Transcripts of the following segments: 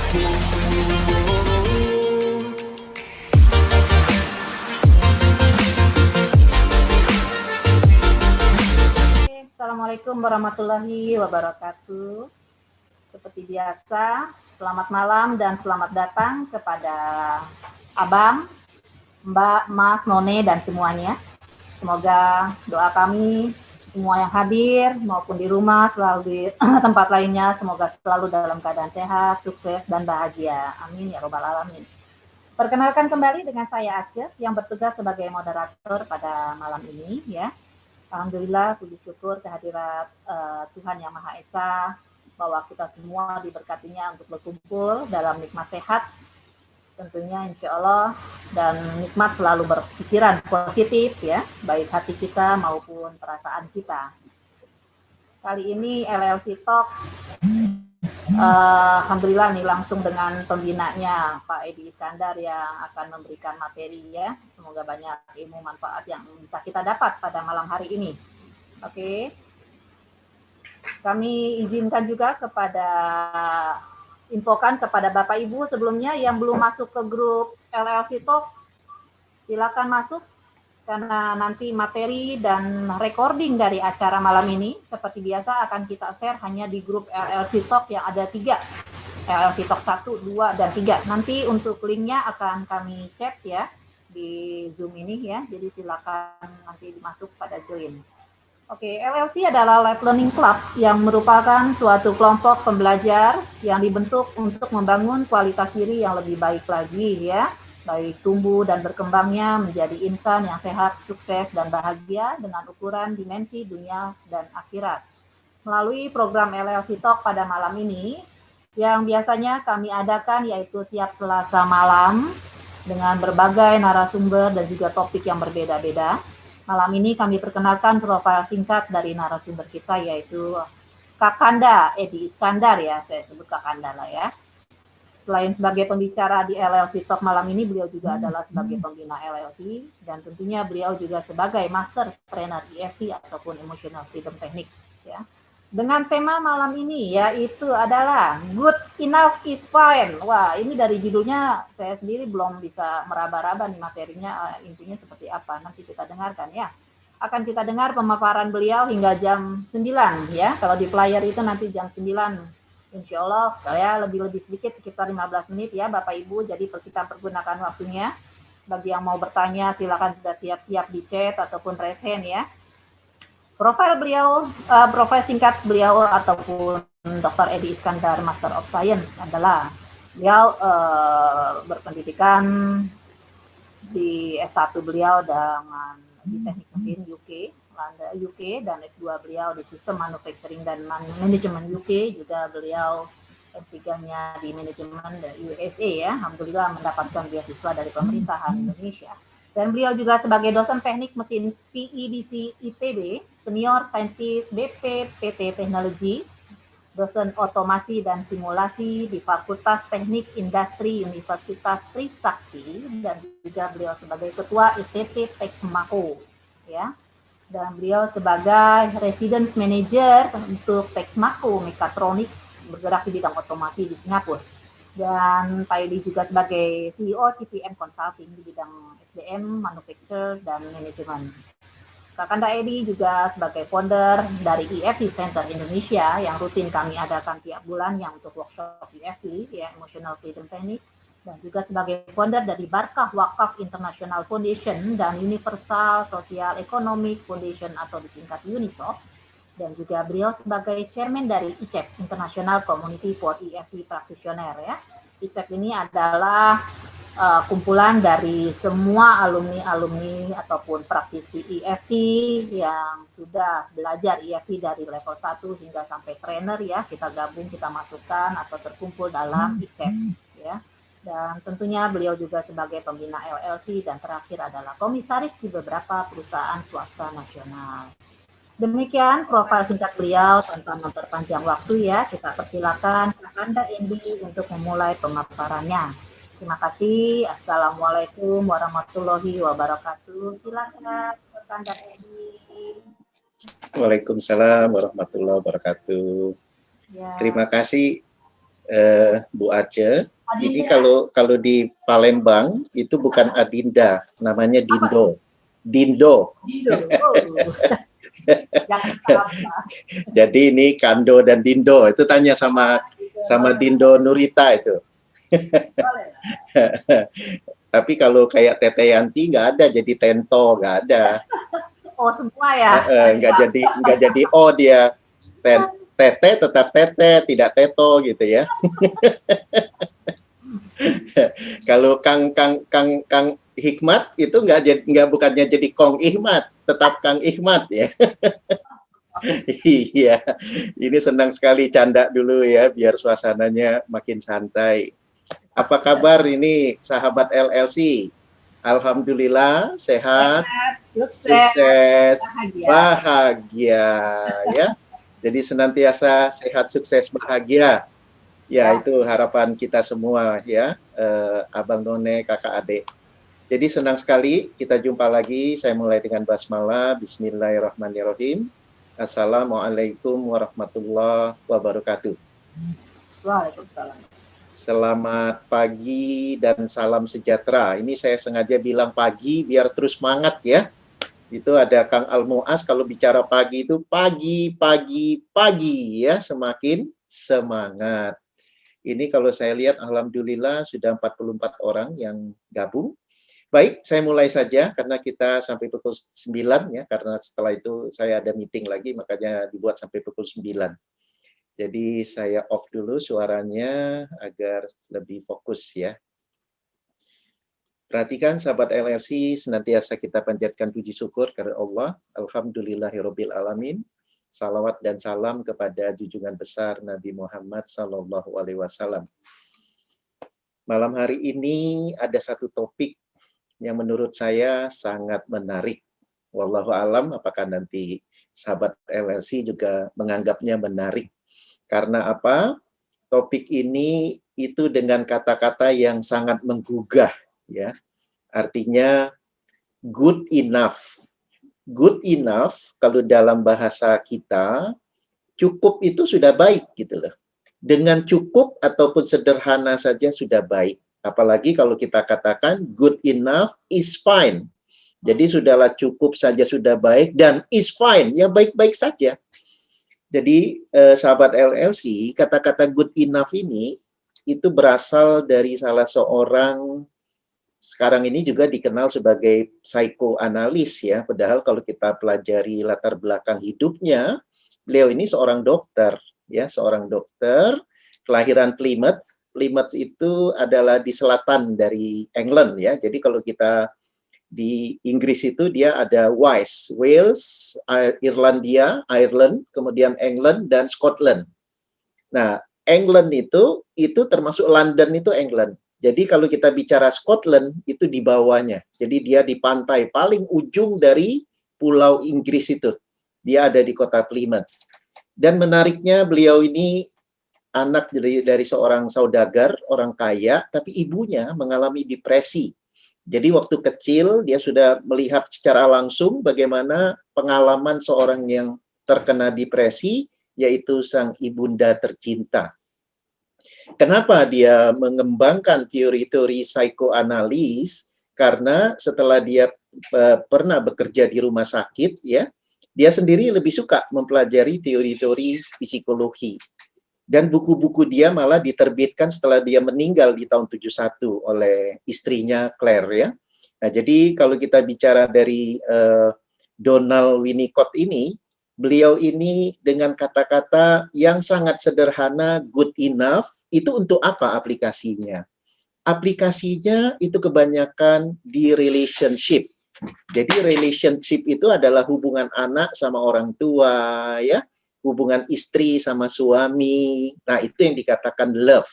Assalamualaikum warahmatullahi wabarakatuh. Seperti biasa, selamat malam dan selamat datang kepada Abang, Mbak, Mas, None, dan semuanya. Semoga doa kami semua yang hadir maupun di rumah, selalu di tempat lainnya, semoga selalu dalam keadaan sehat, sukses, dan bahagia. Amin ya robbal alamin. Perkenalkan kembali dengan saya Aceh yang bertugas sebagai moderator pada malam ini ya. Alhamdulillah, puji syukur kehadirat Tuhan Yang Maha Esa bahwa kita semua diberkatinya untuk berkumpul dalam nikmat sehat tentunya insya Allah, dan nikmat selalu berpikiran positif ya, baik hati kita maupun perasaan kita. Kali ini LLC Talk Alhamdulillah nih langsung dengan pembinanya Pak Edi Iskandar yang akan memberikan materi ya. Semoga banyak ilmu manfaat yang bisa kita dapat pada malam hari ini. Oke. Kami izinkan juga kepada infokan kepada Bapak Ibu sebelumnya yang belum masuk ke grup LLC Talk, silakan masuk karena nanti materi dan recording dari acara malam ini seperti biasa akan kita share hanya di grup LLC Talk yang ada 3, LLC Talk 1, 2, dan 3. Nanti untuk linknya akan kami chat ya di Zoom ini ya, jadi silakan nanti masuk pada join. Oke, LLC adalah Life Learning Club yang merupakan suatu kelompok pembelajar yang dibentuk untuk membangun kualitas diri yang lebih baik lagi ya, baik tumbuh dan berkembangnya menjadi insan yang sehat, sukses, dan bahagia dengan ukuran dimensi dunia dan akhirat. Melalui program LLC Talk pada malam ini, yang biasanya kami adakan yaitu tiap Selasa malam dengan berbagai narasumber dan juga topik yang berbeda-beda. Malam ini kami perkenalkan profil singkat dari narasumber kita yaitu Kakanda Edi Iskandar ya, saya sebut Kakanda lah ya. Selain sebagai pembicara di LLC Talk malam ini, beliau juga adalah sebagai pembina LLC dan tentunya beliau juga sebagai Master Trainer EFT ataupun Emotional Freedom Technique ya. Dengan tema malam ini yaitu adalah Good Enough is Fine. Wah, ini dari judulnya saya sendiri belum bisa meraba-raba nih materinya intinya seperti apa. Nanti kita dengarkan ya. Akan kita dengar pemaparan beliau hingga jam 9 ya. Kalau di flyer itu nanti jam 9. Insya Allah saya lebih sedikit sekitar 15 menit ya Bapak Ibu. Jadi kita pergunakan waktunya. Bagi yang mau bertanya silakan sudah siap-siap di chat ataupun raise hand ya. Profil beliau, profil singkat beliau ataupun Dr. Edi Iskandar Master of Science adalah beliau berpendidikan di S1 beliau dengan di teknik mesin UK, Landa UK, dan S2 beliau di sistem manufacturing dan manajemen UK, juga beliau S3-nya di manajemen dari USA ya, alhamdulillah mendapatkan beasiswa dari pemerintahan Indonesia. Dan beliau juga sebagai dosen teknik mesin PEDC ITB, senior saintis BP PT Teknologi, dosen otomasi dan simulasi di Fakultas Teknik Industri Universitas Trisakti, dan juga beliau sebagai ketua ITT Texmaco ya. Dan beliau sebagai residence manager untuk Texmaco Mechatronics bergerak di bidang otomasi di Singapura. Dan Pak Edi juga sebagai CEO CPM Consulting di bidang SDM, Manufacture, dan Manajemen. Kakanda Edi juga sebagai founder dari EFT Center Indonesia yang rutin kami adakan tiap bulan yang untuk workshop EFT, ya Emotional Freedom Technique, dan juga sebagai founder dari Barkah Wakaf International Foundation dan Universal Social Economic Foundation atau disingkat UNISOF, dan juga beliau sebagai chairman dari ICEP International Community for EFT Practitioner ya. ICEP ini adalah kumpulan dari semua alumni-alumni ataupun praktisi EFT yang sudah belajar EFT dari level 1 hingga sampai trainer ya, kita gabung, kita masukkan atau terkumpul dalam ICEP ya. Dan tentunya beliau juga sebagai pembina LLC dan terakhir adalah komisaris di beberapa perusahaan swasta nasional. Demikian profil singkat beliau tanpa memperpanjang waktu ya, kita persilakan Kakanda Edi untuk memulai pemaparannya. Terima kasih. Assalamualaikum warahmatullahi wabarakatuh. Silakan Kakanda Edi. Waalaikumsalam warahmatullahi wabarakatuh. Ya. Terima kasih Bu Aceh. Ini Adinda. kalau di Palembang itu bukan Adinda, namanya Dindo. Dindo. Dindo. Oh. Jangan salah. Jadi ini Kando dan Dindo. Itu tanya sama Dindo Nurita itu. Boleh. Tapi kalau kayak Tete Yanti nggak ada, jadi Tento nggak ada. Oh semua ya? Nggak jadi O dia. Tete tetap Tete, tidak Teto gitu ya. Kalau Kang Hikmat itu nggak bukannya jadi Kong Ihmat, tetap Kang Ihmat ya. Iya, ini senang sekali canda dulu ya, biar suasananya makin santai. Apa kabar ini sahabat LLC? Alhamdulillah sehat, sukses, bahagia ya. Jadi senantiasa sehat, sukses, bahagia. Ya, itu harapan kita semua ya, Abang None, kakak adik. Jadi senang sekali kita jumpa lagi. Saya mulai dengan basmalah. Bismillahirrahmanirrahim. Assalamualaikum warahmatullahi wabarakatuh. Waalaikumsalam. Selamat pagi dan salam sejahtera. Ini saya sengaja bilang pagi biar terus semangat ya. Itu ada Kang Almuas, kalau bicara pagi itu pagi ya, semakin semangat. Ini kalau saya lihat alhamdulillah sudah 44 orang yang gabung. Baik, saya mulai saja karena kita sampai pukul 9 ya, karena setelah itu saya ada meeting lagi, makanya dibuat sampai pukul 9. Jadi saya off dulu suaranya agar lebih fokus ya. Perhatikan sahabat LRC, senantiasa kita panjatkan puji syukur kepada Allah. Alhamdulillahirabbil alamin. Salawat dan salam kepada junjungan besar Nabi Muhammad SAW. Malam hari ini ada satu topik yang menurut saya sangat menarik. Wallahu alam, apakah nanti sahabat LLC juga menganggapnya menarik. Karena apa? Topik ini itu dengan kata-kata yang sangat menggugah, ya. Artinya good enough. Good enough kalau dalam bahasa kita, cukup itu sudah baik gitu loh. Dengan cukup ataupun sederhana saja sudah baik. Apalagi kalau kita katakan good enough is fine. Jadi sudahlah cukup saja sudah baik dan is fine, ya baik-baik saja. Jadi sahabat LLC, kata-kata good enough ini itu berasal dari salah seorang, sekarang ini juga dikenal sebagai psikoanalis ya. Padahal kalau kita pelajari latar belakang hidupnya, beliau ini seorang dokter ya, seorang dokter kelahiran Plymouth. Plymouth itu adalah di selatan dari England ya. Jadi kalau kita di Inggris itu dia ada Wales, Irlandia, Ireland, kemudian England dan Scotland. Nah, England itu termasuk London itu England. Jadi kalau kita bicara Scotland itu di bawahnya. Jadi dia di pantai paling ujung dari pulau Inggris itu. Dia ada di kota Plymouth. Dan menariknya beliau ini anak dari seorang saudagar, orang kaya, tapi ibunya mengalami depresi. Jadi waktu kecil dia sudah melihat secara langsung bagaimana pengalaman seorang yang terkena depresi, yaitu sang ibunda tercinta. Kenapa dia mengembangkan teori-teori psikoanalis? Karena setelah dia pernah bekerja di rumah sakit, ya, dia sendiri lebih suka mempelajari teori-teori psikologi. Dan buku-buku dia malah diterbitkan setelah dia meninggal di tahun 71 oleh istrinya Claire ya. Nah, jadi kalau kita bicara dari Donald Winnicott ini, beliau ini dengan kata-kata yang sangat sederhana, good enough, itu untuk apa aplikasinya? Aplikasinya itu kebanyakan di relationship. Jadi relationship itu adalah hubungan anak sama orang tua ya, hubungan istri sama suami. Nah, itu yang dikatakan love.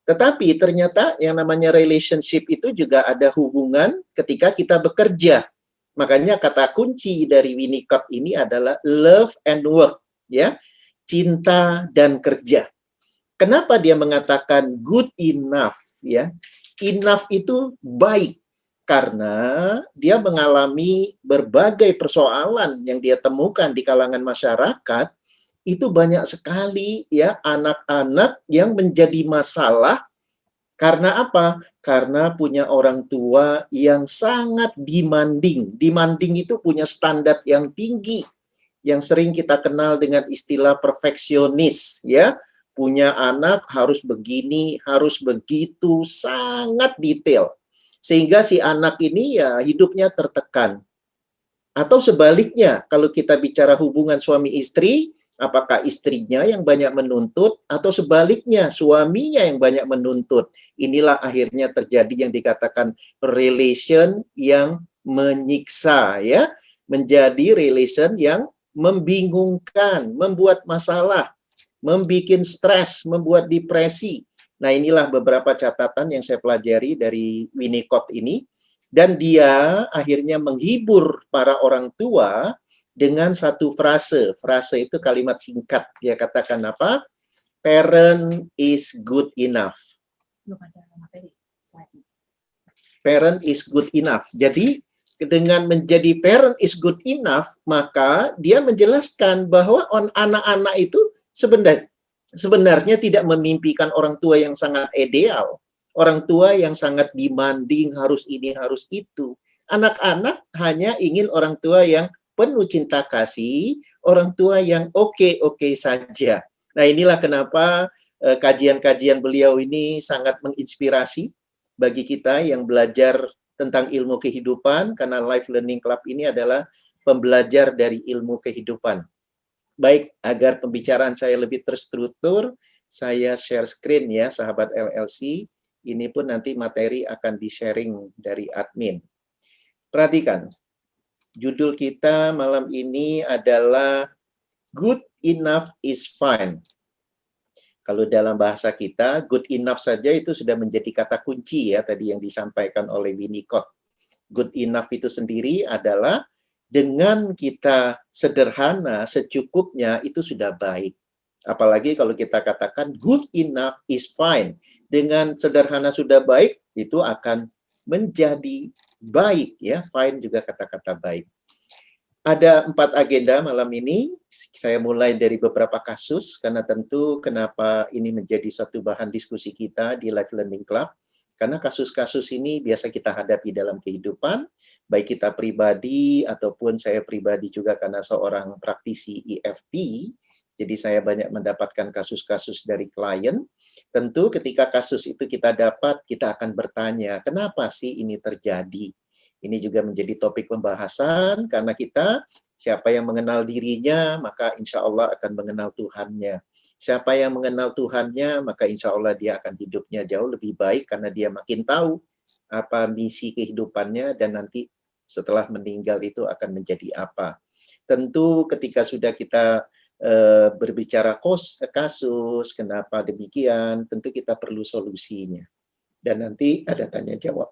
Tetapi ternyata yang namanya relationship itu juga ada hubungan ketika kita bekerja. Makanya kata kunci dari Winnicott ini adalah love and work, ya. Cinta dan kerja. Kenapa dia mengatakan good enough, ya? Enough itu baik karena dia mengalami berbagai persoalan yang dia temukan di kalangan masyarakat. itu banyak sekali ya anak-anak yang menjadi masalah karena apa? Karena punya orang tua yang sangat demanding. Demanding itu punya standar yang tinggi, yang sering kita kenal dengan istilah perfeksionis, ya. Punya anak harus begini, harus begitu, sangat detail. Sehingga si anak ini ya hidupnya tertekan. Atau sebaliknya, kalau kita bicara hubungan suami istri, apakah istrinya yang banyak menuntut atau sebaliknya suaminya yang banyak menuntut. Inilah akhirnya terjadi yang dikatakan relation yang menyiksa, ya, menjadi relation yang membingungkan, membuat masalah, membuat stres, membuat depresi. Nah, inilah beberapa catatan yang saya pelajari dari Winnicott ini. Dan dia akhirnya menghibur para orang tua dengan satu frase. Frase itu kalimat singkat. Dia katakan apa? Parent is good enough. Parent is good enough. Jadi dengan menjadi parent is good enough, maka dia menjelaskan bahwa anak-anak itu sebenarnya tidak memimpikan orang tua yang sangat ideal. Orang tua yang sangat demanding, harus ini, harus itu. Anak-anak hanya ingin orang tua yang penuh cinta kasih, orang tua yang oke-oke saja. Nah, inilah kenapa kajian-kajian beliau ini sangat menginspirasi bagi kita yang belajar tentang ilmu kehidupan, karena Life Learning Club ini adalah pembelajar dari ilmu kehidupan. Baik, agar pembicaraan saya lebih terstruktur, saya share screen ya, sahabat LLC. Ini pun nanti materi akan di-sharing dari admin. Perhatikan, judul kita malam ini adalah Good Enough is Fine. Kalau dalam bahasa kita, good enough saja itu sudah menjadi kata kunci ya, tadi yang disampaikan oleh Winnicott. Good enough itu sendiri adalah dengan kita sederhana, secukupnya, itu sudah baik. Apalagi kalau kita katakan good enough is fine. Dengan sederhana sudah baik, itu akan menjadi baik. Ya, fine juga kata-kata baik. Ada 4 agenda malam ini. Saya mulai dari beberapa kasus, karena tentu kenapa ini menjadi suatu bahan diskusi kita di Life Learning Club. Karena kasus-kasus ini biasa kita hadapi dalam kehidupan, baik kita pribadi ataupun saya pribadi juga karena seorang praktisi EFT, jadi saya banyak mendapatkan kasus-kasus dari klien. Tentu ketika kasus itu kita dapat, kita akan bertanya, kenapa sih ini terjadi? Ini juga menjadi topik pembahasan, karena kita, siapa yang mengenal dirinya, maka insya Allah akan mengenal Tuhannya. Siapa yang mengenal Tuhannya, maka insya Allah dia akan hidupnya jauh lebih baik karena dia makin tahu apa misi kehidupannya dan nanti setelah meninggal itu akan menjadi apa. Tentu ketika sudah kita berbicara kasus, kenapa demikian, tentu kita perlu solusinya. Dan nanti ada tanya jawab.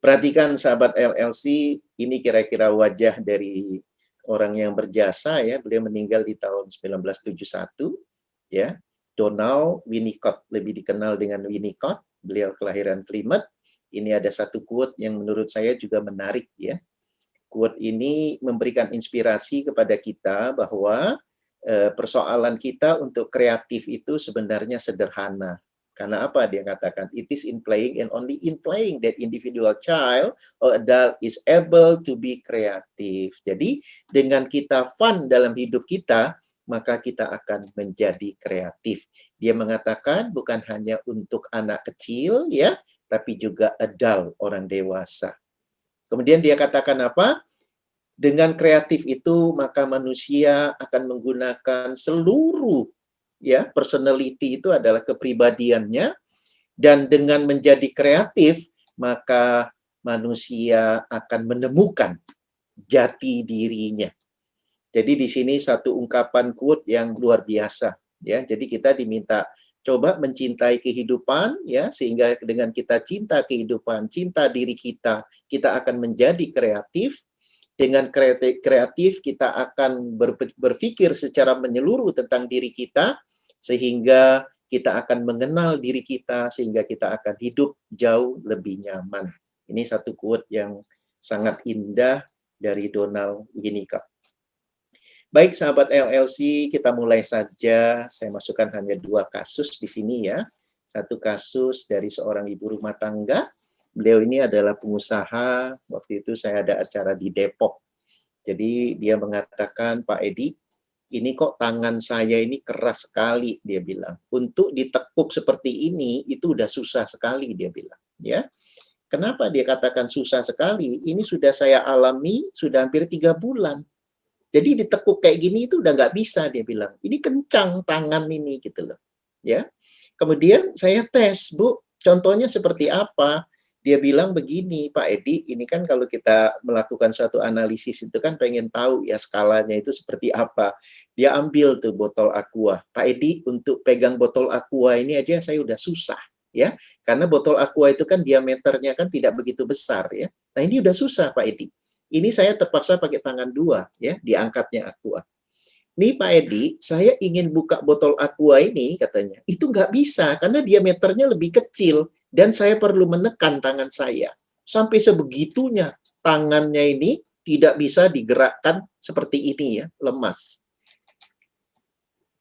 Perhatikan sahabat LLC, ini kira-kira wajah dari orang yang berjasa ya, beliau meninggal di tahun 1971 ya. Donald Winnicott, lebih dikenal dengan Winnicott, beliau kelahiran Plymouth. Ini ada satu quote yang menurut saya juga menarik ya. Quote ini memberikan inspirasi kepada kita bahwa persoalan kita untuk kreatif itu sebenarnya sederhana. Karena apa dia katakan? It is in playing and only in playing that individual child or adult is able to be creative. Jadi dengan kita fun dalam hidup kita, maka kita akan menjadi kreatif. Dia mengatakan bukan hanya untuk anak kecil ya, tapi juga adult, orang dewasa. Kemudian dia katakan apa? Dengan kreatif itu maka manusia akan menggunakan seluruh ya, personality itu adalah kepribadiannya, dan dengan menjadi kreatif maka manusia akan menemukan jati dirinya. Jadi di sini satu ungkapan quote yang luar biasa ya. Jadi kita diminta coba mencintai kehidupan ya, sehingga dengan kita cinta kehidupan, cinta diri kita, kita akan menjadi kreatif. Dengan kreatif kita akan berpikir secara menyeluruh tentang diri kita, sehingga kita akan mengenal diri kita, sehingga kita akan hidup jauh lebih nyaman. Ini satu quote yang sangat indah dari Donald Winnicott. Baik sahabat LLC, kita mulai saja. Saya masukkan hanya 2 kasus di sini ya. Satu kasus dari seorang ibu rumah tangga. Beliau ini adalah pengusaha. Waktu itu saya ada acara di Depok. Jadi dia mengatakan, Pak Edi, ini kok tangan saya ini keras sekali, dia bilang. Untuk ditekuk seperti ini, itu udah susah sekali, dia bilang. Ya, kenapa dia katakan susah sekali? Ini sudah saya alami, sudah hampir 3 bulan. Jadi ditekuk kayak gini itu udah nggak bisa, dia bilang. Ini kencang tangan ini, gitu loh. Ya. Kemudian saya tes, Bu, contohnya seperti apa? Dia bilang begini, Pak Edi, ini kan kalau kita melakukan suatu analisis itu kan pengen tahu ya skalanya itu seperti apa. Dia ambil tuh botol aqua. Pak Edi, untuk pegang botol aqua ini aja saya udah susah, ya. Karena botol aqua itu kan diameternya kan tidak begitu besar, ya. Nah, ini udah susah, Pak Edi. Ini saya terpaksa pakai tangan 2, ya, diangkatnya aqua. Nih Pak Edi, saya ingin buka botol aqua ini, katanya. Itu nggak bisa, karena diameternya lebih kecil, dan saya perlu menekan tangan saya. Sampai sebegitunya, tangannya ini tidak bisa digerakkan seperti ini ya, lemas.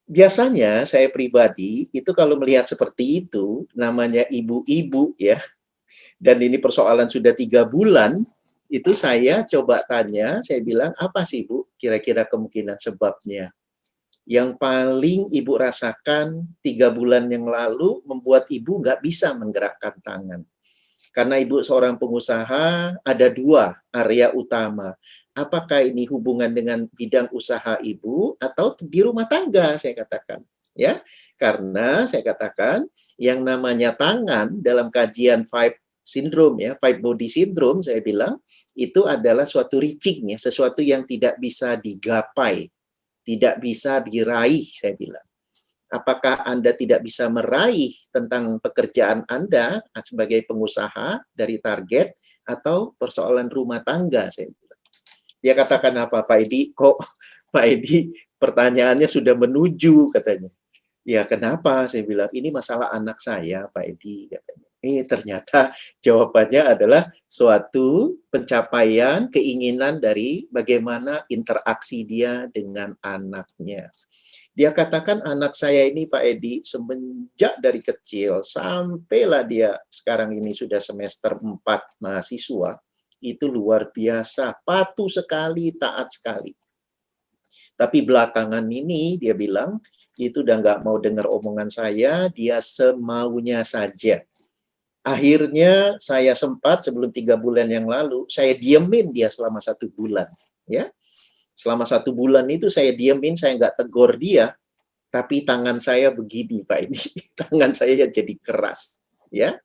Biasanya saya pribadi, itu kalau melihat seperti itu, namanya ibu-ibu ya, dan ini persoalan sudah 3 bulan, itu saya coba tanya, saya bilang, apa sih Bu kira-kira kemungkinan sebabnya? Yang paling Ibu rasakan 3 bulan yang lalu membuat Ibu nggak bisa menggerakkan tangan. Karena Ibu seorang pengusaha, ada 2 area utama. Apakah ini hubungan dengan bidang usaha Ibu atau di rumah tangga, saya katakan. Ya, karena saya katakan yang namanya tangan dalam kajian five syndrome ya, five body syndrome saya bilang itu adalah suatu reaching ya, sesuatu yang tidak bisa digapai, tidak bisa diraih, saya bilang. Apakah Anda tidak bisa meraih tentang pekerjaan Anda sebagai pengusaha dari target atau persoalan rumah tangga, saya bilang. Dia katakan apa, Pak Edi? Kok Pak Edi pertanyaannya sudah menuju, katanya. Ya kenapa? Saya bilang, ini masalah anak saya, Pak Edi, katanya. Ternyata jawabannya adalah suatu pencapaian keinginan dari bagaimana interaksi dia dengan anaknya. Dia katakan anak saya ini Pak Edi semenjak dari kecil sampailah dia sekarang ini sudah semester 4 mahasiswa, itu luar biasa, patuh sekali, taat sekali. Tapi belakangan ini dia bilang itu udah nggak mau dengar omongan saya, dia semaunya saja. Akhirnya saya sempat sebelum 3 bulan yang lalu, saya diemin dia selama 1 bulan. Ya, selama 1 bulan itu saya diemin, saya nggak tegur dia, tapi tangan saya begini, Pak, ini. Tangan saya jadi keras. Ya.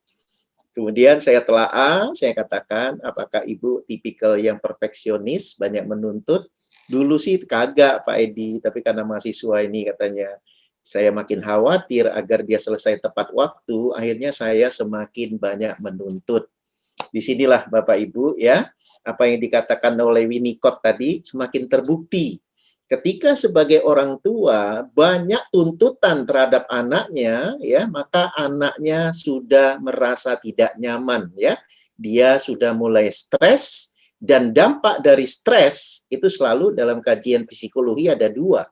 Kemudian saya telaah, saya katakan, apakah Ibu tipikal yang perfeksionis, banyak menuntut? Dulu sih kagak, Pak Edi, tapi karena mahasiswa ini katanya, saya makin khawatir agar dia selesai tepat waktu, akhirnya saya semakin banyak menuntut. Disinilah Bapak Ibu ya, apa yang dikatakan oleh Winnicott tadi semakin terbukti. Ketika sebagai orang tua banyak tuntutan terhadap anaknya, ya maka anaknya sudah merasa tidak nyaman, ya. Dia sudah mulai stres, dan dampak dari stres itu selalu dalam kajian psikologi ada 2.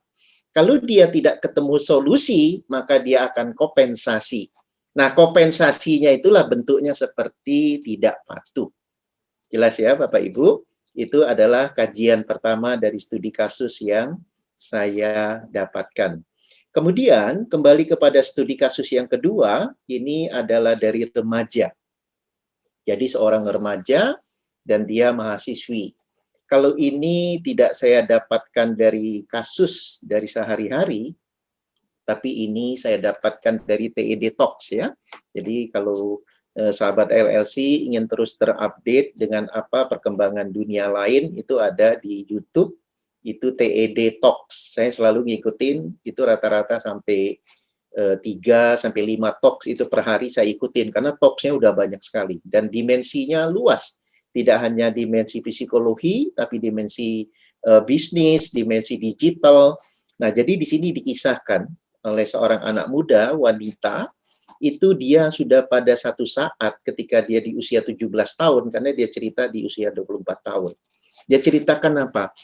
Kalau dia tidak ketemu solusi, maka dia akan kompensasi. Nah, kompensasinya itulah bentuknya seperti tidak patuh. Jelas ya, Bapak Ibu? Itu adalah kajian pertama dari studi kasus yang saya dapatkan. Kemudian, kembali kepada studi kasus yang kedua, ini adalah dari remaja. Jadi, seorang remaja dan dia mahasiswi. Kalau ini tidak saya dapatkan dari kasus dari sehari-hari, tapi ini saya dapatkan dari TED Talks ya. Jadi kalau sahabat LLC ingin terus terupdate dengan apa perkembangan dunia lain, itu ada di YouTube, itu TED Talks. Saya selalu ngikutin, itu rata-rata sampai 3-5 talks itu per hari saya ikutin, karena talksnya udah banyak sekali, dan dimensinya luas. Tidak hanya dimensi psikologi, tapi dimensi bisnis, dimensi digital. Nah, jadi di sini dikisahkan oleh seorang anak muda, wanita, itu dia sudah pada satu saat ketika dia di usia 17 tahun, karena dia cerita di usia 24 tahun. Dia ceritakan apa?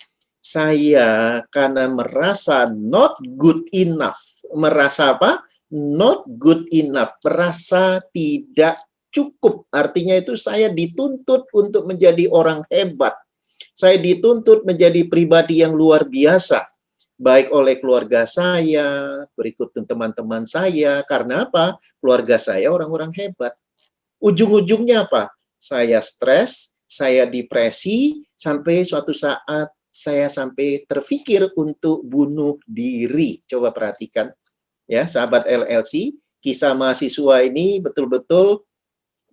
Saya karena merasa not good enough. Merasa apa? Not good enough. Merasa tidak cukup. Artinya itu saya dituntut untuk menjadi orang hebat. Saya dituntut menjadi pribadi yang luar biasa. Baik oleh keluarga saya, berikut teman-teman saya. Karena apa? Keluarga saya orang-orang hebat. Ujung-ujungnya apa? Saya stres, saya depresi, sampai suatu saat saya sampai terfikir untuk bunuh diri. Coba perhatikan, ya, sahabat LLC, kisah mahasiswa ini betul-betul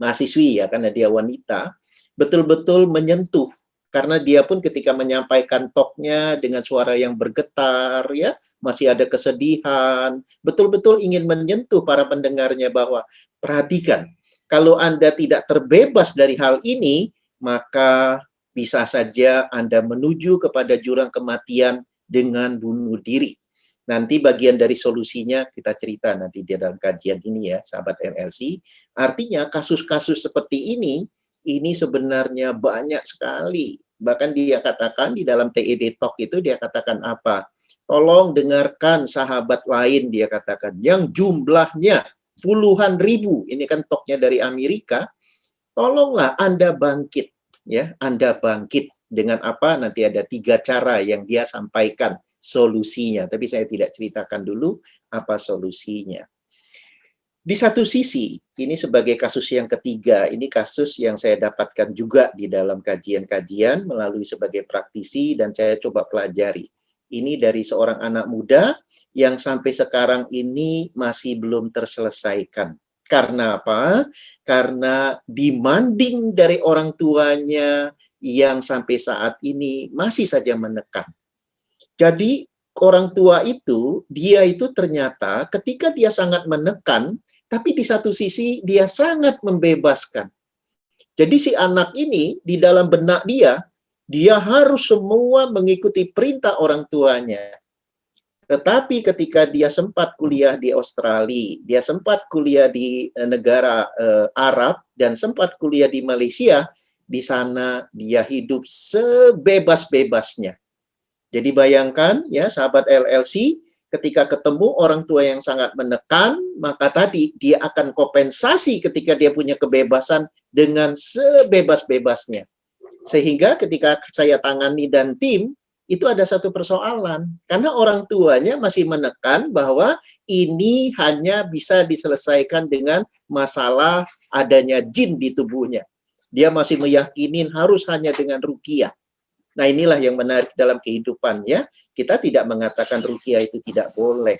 mahasiswi ya, karena dia wanita, betul-betul menyentuh. Karena dia pun ketika menyampaikan talknya dengan suara yang bergetar, ya, masih ada kesedihan, betul-betul ingin menyentuh para pendengarnya bahwa perhatikan, kalau Anda tidak terbebas dari hal ini, maka bisa saja Anda menuju kepada jurang kematian dengan bunuh diri. Nanti bagian dari solusinya kita cerita nanti di dalam kajian ini ya, sahabat LLC. Artinya kasus-kasus seperti ini sebenarnya banyak sekali. Bahkan dia katakan di dalam TED Talk itu dia katakan apa? Tolong dengarkan sahabat lain, dia katakan, yang jumlahnya puluhan ribu. Ini kan talknya dari Amerika. Tolonglah Anda bangkit, ya, Anda bangkit dengan apa? Nanti ada 3 cara yang dia sampaikan solusinya. Tapi saya tidak ceritakan dulu apa solusinya. Di satu sisi, ini sebagai kasus yang ketiga, ini kasus yang saya dapatkan juga di dalam kajian-kajian melalui sebagai praktisi dan saya coba pelajari. Ini dari seorang anak muda yang sampai sekarang ini masih belum terselesaikan. Karena apa? Karena demanding dari orang tuanya yang sampai saat ini masih saja menekan. Jadi orang tua itu, dia itu ternyata ketika dia sangat menekan, tapi di satu sisi dia sangat membebaskan. Jadi si anak ini di dalam benak dia harus semua mengikuti perintah orang tuanya. Tetapi ketika dia sempat kuliah di Australia, dia sempat kuliah di negara Arab, dan sempat kuliah di Malaysia, di sana dia hidup sebebas-bebasnya. Jadi bayangkan ya sahabat LLC, ketika ketemu orang tua yang sangat menekan, maka tadi dia akan kompensasi ketika dia punya kebebasan dengan sebebas-bebasnya. Sehingga ketika saya tangani dan tim, itu ada satu persoalan. Karena orang tuanya masih menekan bahwa ini hanya bisa diselesaikan dengan masalah adanya jin di tubuhnya. Dia masih meyakini harus hanya dengan ruqyah. Nah, inilah yang menarik dalam kehidupan ya. Kita tidak mengatakan ruqyah itu tidak boleh.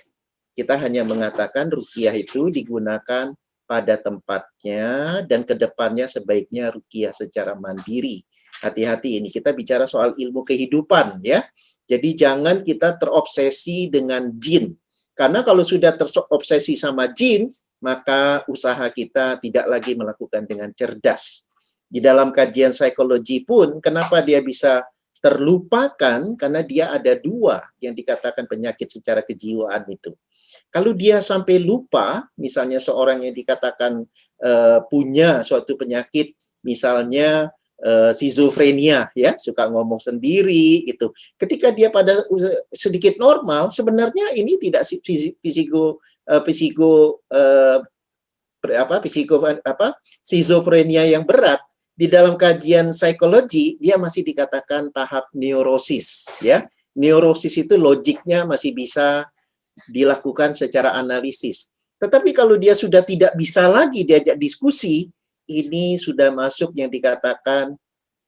Kita hanya mengatakan ruqyah itu digunakan pada tempatnya dan kedepannya sebaiknya ruqyah secara mandiri. Hati-hati, ini kita bicara soal ilmu kehidupan ya. Jadi jangan kita terobsesi dengan jin. Karena kalau sudah terobsesi sama jin, maka usaha kita tidak lagi melakukan dengan cerdas. Di dalam kajian psikologi pun, kenapa dia bisa terlupakan? Karena dia ada 2 yang dikatakan penyakit secara kejiwaan itu. Kalau dia sampai lupa, misalnya seorang yang dikatakan punya suatu penyakit, misalnya skizofrenia, ya, suka ngomong sendiri, gitu. Ketika dia pada sedikit normal, sebenarnya ini tidak skizofrenia yang berat. Di dalam kajian psikologi, dia masih dikatakan tahap neurosis, ya. Neurosis itu logiknya masih bisa dilakukan secara analisis. Tetapi kalau dia sudah tidak bisa lagi diajak diskusi, ini sudah masuk yang dikatakan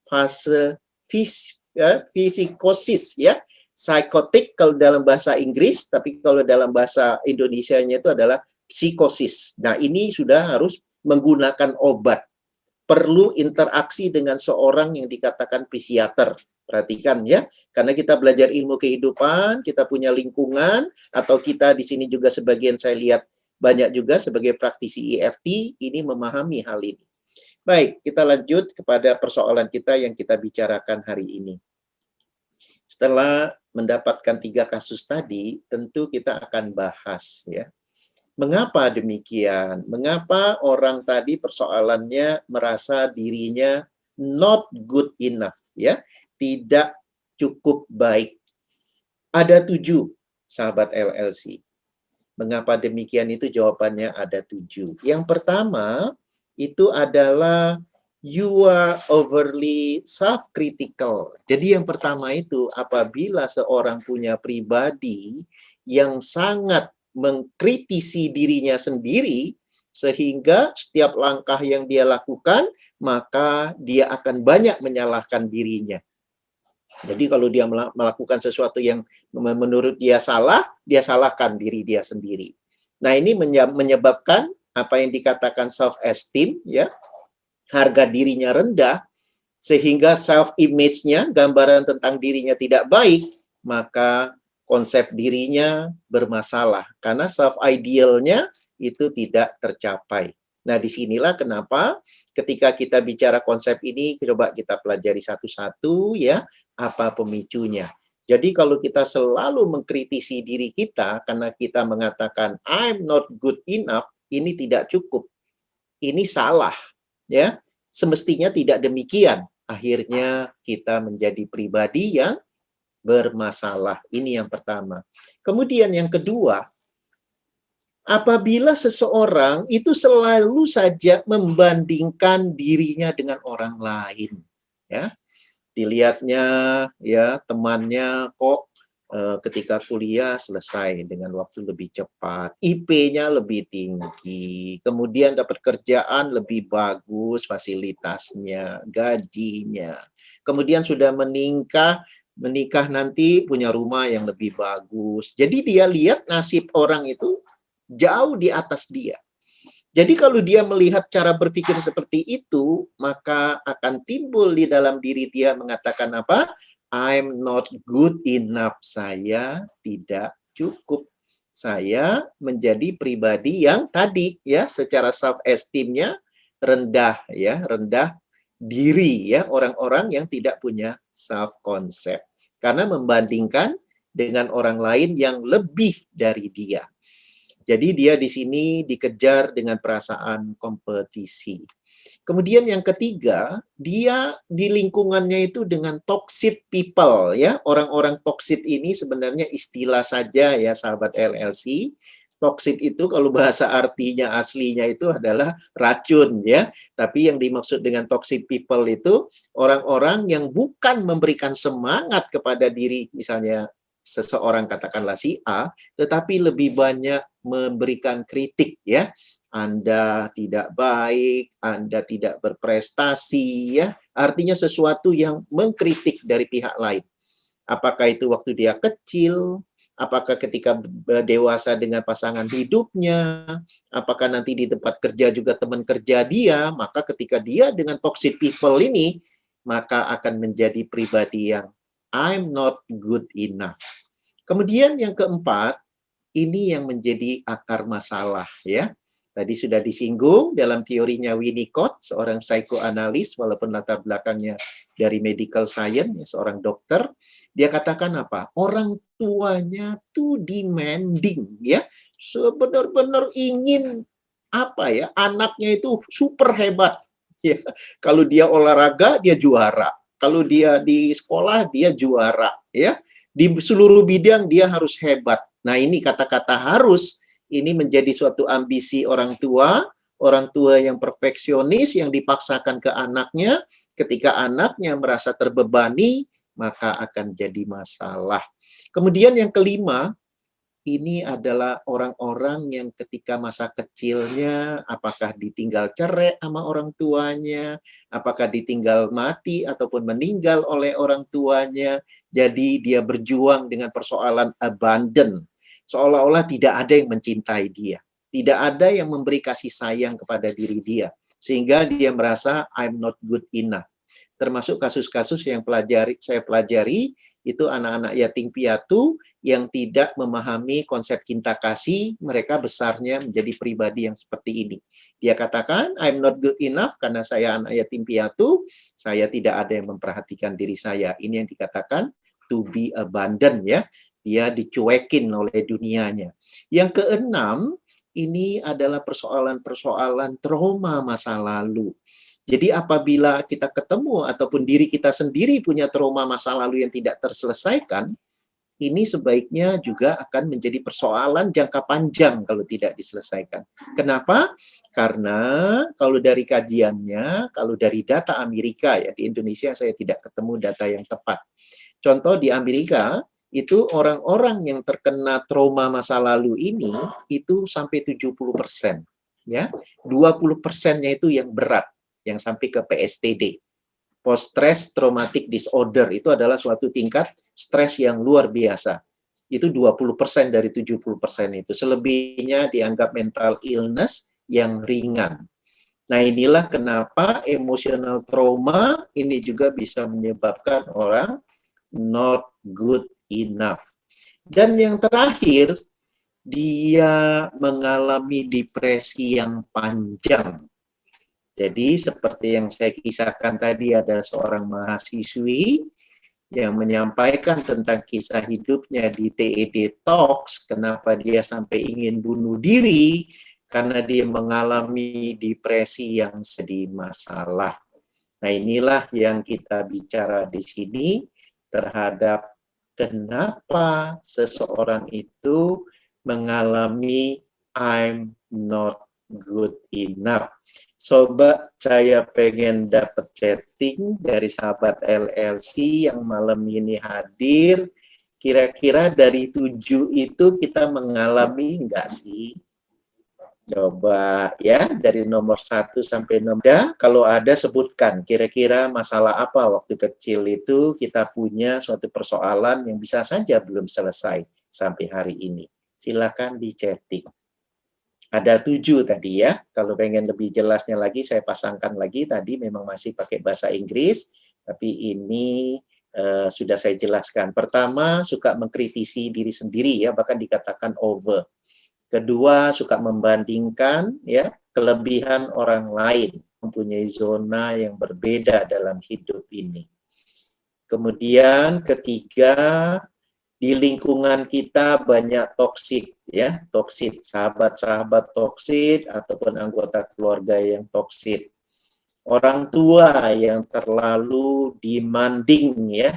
fase psikosis, ya. Psikotik kalau dalam bahasa Inggris, tapi kalau dalam bahasa Indonesianya itu adalah psikosis. Nah, ini sudah harus menggunakan obat. Perlu interaksi dengan seorang yang dikatakan psikiater. Perhatikan ya, karena kita belajar ilmu kehidupan, kita punya lingkungan, atau kita di sini juga sebagian saya lihat banyak juga sebagai praktisi EFT, ini memahami hal ini. Baik, kita lanjut kepada persoalan kita yang kita bicarakan hari ini. Setelah mendapatkan 3 kasus tadi, tentu kita akan bahas ya. Mengapa demikian? Mengapa orang tadi persoalannya merasa dirinya not good enough, ya, tidak cukup baik. Ada 7, sahabat LLC. Mengapa demikian itu jawabannya ada 7. Yang pertama, itu adalah you are overly self-critical. Jadi yang pertama itu, apabila seorang punya pribadi yang sangat mengkritisi dirinya sendiri, sehingga setiap langkah yang dia lakukan, maka dia akan banyak menyalahkan dirinya. Jadi kalau dia melakukan sesuatu yang menurut dia salah, dia salahkan diri dia sendiri. Nah, ini menyebabkan apa yang dikatakan self-esteem, ya, harga dirinya rendah, sehingga self-image-nya, gambaran tentang dirinya tidak baik, maka konsep dirinya bermasalah. Karena self-idealnya itu tidak tercapai. Nah, disinilah kenapa ketika kita bicara konsep ini, coba kita pelajari satu-satu, ya, apa pemicunya. Jadi kalau kita selalu mengkritisi diri kita, karena kita mengatakan, I'm not good enough, ini tidak cukup. Ini salah, ya. Semestinya tidak demikian. Akhirnya kita menjadi pribadi yang bermasalah. Ini yang pertama. Kemudian yang kedua, apabila seseorang itu selalu saja membandingkan dirinya dengan orang lain, ya, dilihatnya, ya, temannya kok ketika kuliah selesai dengan waktu lebih cepat, IP-nya lebih tinggi, kemudian dapat kerjaan lebih bagus, fasilitasnya, gajinya, kemudian sudah menikah nanti punya rumah yang lebih bagus. Jadi dia lihat nasib orang itu jauh di atas dia. Jadi kalau dia melihat cara berpikir seperti itu, maka akan timbul di dalam diri dia mengatakan apa? I'm not good enough. Saya tidak cukup. Saya menjadi pribadi yang tadi, ya, secara self-esteem-nya rendah, ya, rendah diri, ya, orang-orang yang tidak punya self-concept. Karena membandingkan dengan orang lain yang lebih dari dia. Jadi dia di sini dikejar dengan perasaan kompetisi. Kemudian yang ketiga, dia di lingkungannya itu dengan toxic people, ya. Orang-orang toxic ini sebenarnya istilah saja, ya, sahabat LLC. Toxic itu kalau bahasa artinya aslinya itu adalah racun, ya. Tapi yang dimaksud dengan toxic people itu orang-orang yang bukan memberikan semangat kepada diri, misalnya seseorang katakanlah si A, tetapi lebih banyak memberikan kritik, ya. Anda tidak baik, Anda tidak berprestasi, ya. Artinya sesuatu yang mengkritik dari pihak lain. Apakah itu waktu dia kecil, apakah ketika dewasa dengan pasangan hidupnya, apakah nanti di tempat kerja juga teman kerja dia, maka ketika dia dengan toxic people ini, maka akan menjadi pribadi yang I'm not good enough. Kemudian yang keempat, ini yang menjadi akar masalah, ya. Tadi sudah disinggung dalam teorinya Winnicott, seorang psikoanalis walaupun latar belakangnya dari medical science, ya, seorang dokter. Dia katakan apa? Orang tuanya tuh demanding, ya. Benar-benar ingin apa, ya? Anaknya itu super hebat, ya. Kalau dia olahraga dia juara. Kalau dia di sekolah dia juara, ya. Di seluruh bidang dia harus hebat. Nah, ini kata-kata harus, ini menjadi suatu ambisi orang tua yang perfeksionis yang dipaksakan ke anaknya. Ketika anaknya merasa terbebani, maka akan jadi masalah. Kemudian yang kelima, ini adalah orang-orang yang ketika masa kecilnya, apakah ditinggal cerai sama orang tuanya, apakah ditinggal mati ataupun meninggal oleh orang tuanya, jadi dia berjuang dengan persoalan abandon, seolah-olah tidak ada yang mencintai dia, tidak ada yang memberi kasih sayang kepada diri dia, sehingga dia merasa I'm not good enough. Termasuk kasus-kasus yang saya pelajari, itu anak-anak yatim piatu yang tidak memahami konsep cinta kasih, mereka besarnya menjadi pribadi yang seperti ini. Dia katakan, I'm not good enough karena saya anak yatim piatu, saya tidak ada yang memperhatikan diri saya. Ini yang dikatakan to be abandoned, ya. Dia dicuekin oleh dunianya. Yang keenam, ini adalah persoalan-persoalan trauma masa lalu. Jadi apabila kita ketemu ataupun diri kita sendiri punya trauma masa lalu yang tidak terselesaikan, ini sebaiknya juga akan menjadi persoalan jangka panjang kalau tidak diselesaikan. Kenapa? Karena kalau dari kajiannya, kalau dari data Amerika ya, di Indonesia saya tidak ketemu data yang tepat. Contoh di Amerika, itu orang-orang yang terkena trauma masa lalu ini, itu sampai 70%. Ya, 20%-nya itu yang berat, yang sampai ke PSTD. Post-stress traumatic disorder, itu adalah suatu tingkat stres yang luar biasa. Itu 20% dari 70% itu. Selebihnya dianggap mental illness yang ringan. Nah, inilah kenapa emotional trauma ini juga bisa menyebabkan orang not good enough. Dan yang terakhir, dia mengalami depresi yang panjang. Jadi seperti yang saya kisahkan tadi, ada seorang mahasiswi yang menyampaikan tentang kisah hidupnya di TED Talks, kenapa dia sampai ingin bunuh diri, karena dia mengalami depresi yang sedih masalah. Nah, inilah yang kita bicara di sini terhadap kenapa seseorang itu mengalami I'm not good enough. Sobat, saya pengen dapat chatting dari sahabat LLC yang malam ini hadir. Kira-kira dari 7 itu kita mengalami enggak sih? Coba ya, dari nomor 1 sampai 6. Kalau ada sebutkan, kira-kira masalah apa waktu kecil itu kita punya suatu persoalan yang bisa saja belum selesai sampai hari ini. Silakan di chatting. Ada 7 tadi ya, kalau pengen lebih jelasnya lagi saya pasangkan lagi, tadi memang masih pakai bahasa Inggris, tapi ini sudah saya jelaskan. Pertama, suka mengkritisi diri sendiri ya, bahkan dikatakan over. Kedua, suka membandingkan ya kelebihan orang lain, mempunyai zona yang berbeda dalam hidup ini. Kemudian ketiga, di lingkungan kita banyak toksik ya, toksik, sahabat-sahabat toksik ataupun anggota keluarga yang toksik. Orang tua yang terlalu demanding ya.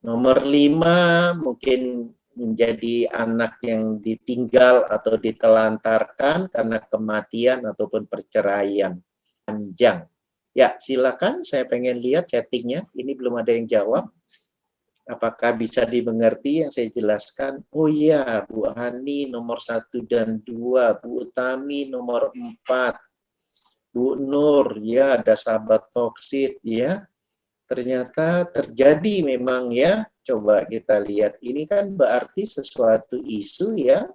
Nomor 5 mungkin menjadi anak yang ditinggal atau ditelantarkan karena kematian ataupun perceraian panjang. Ya, silakan, saya pengen lihat chattingnya. Ini belum ada yang jawab. Apakah bisa dimengerti yang saya jelaskan? Oh iya, Bu Hani nomor 1 dan 2, Bu Utami nomor 4, Bu Nur, ya ada sahabat toksik ya. Ternyata terjadi memang ya. Coba kita lihat, ini kan berarti sesuatu isu ya,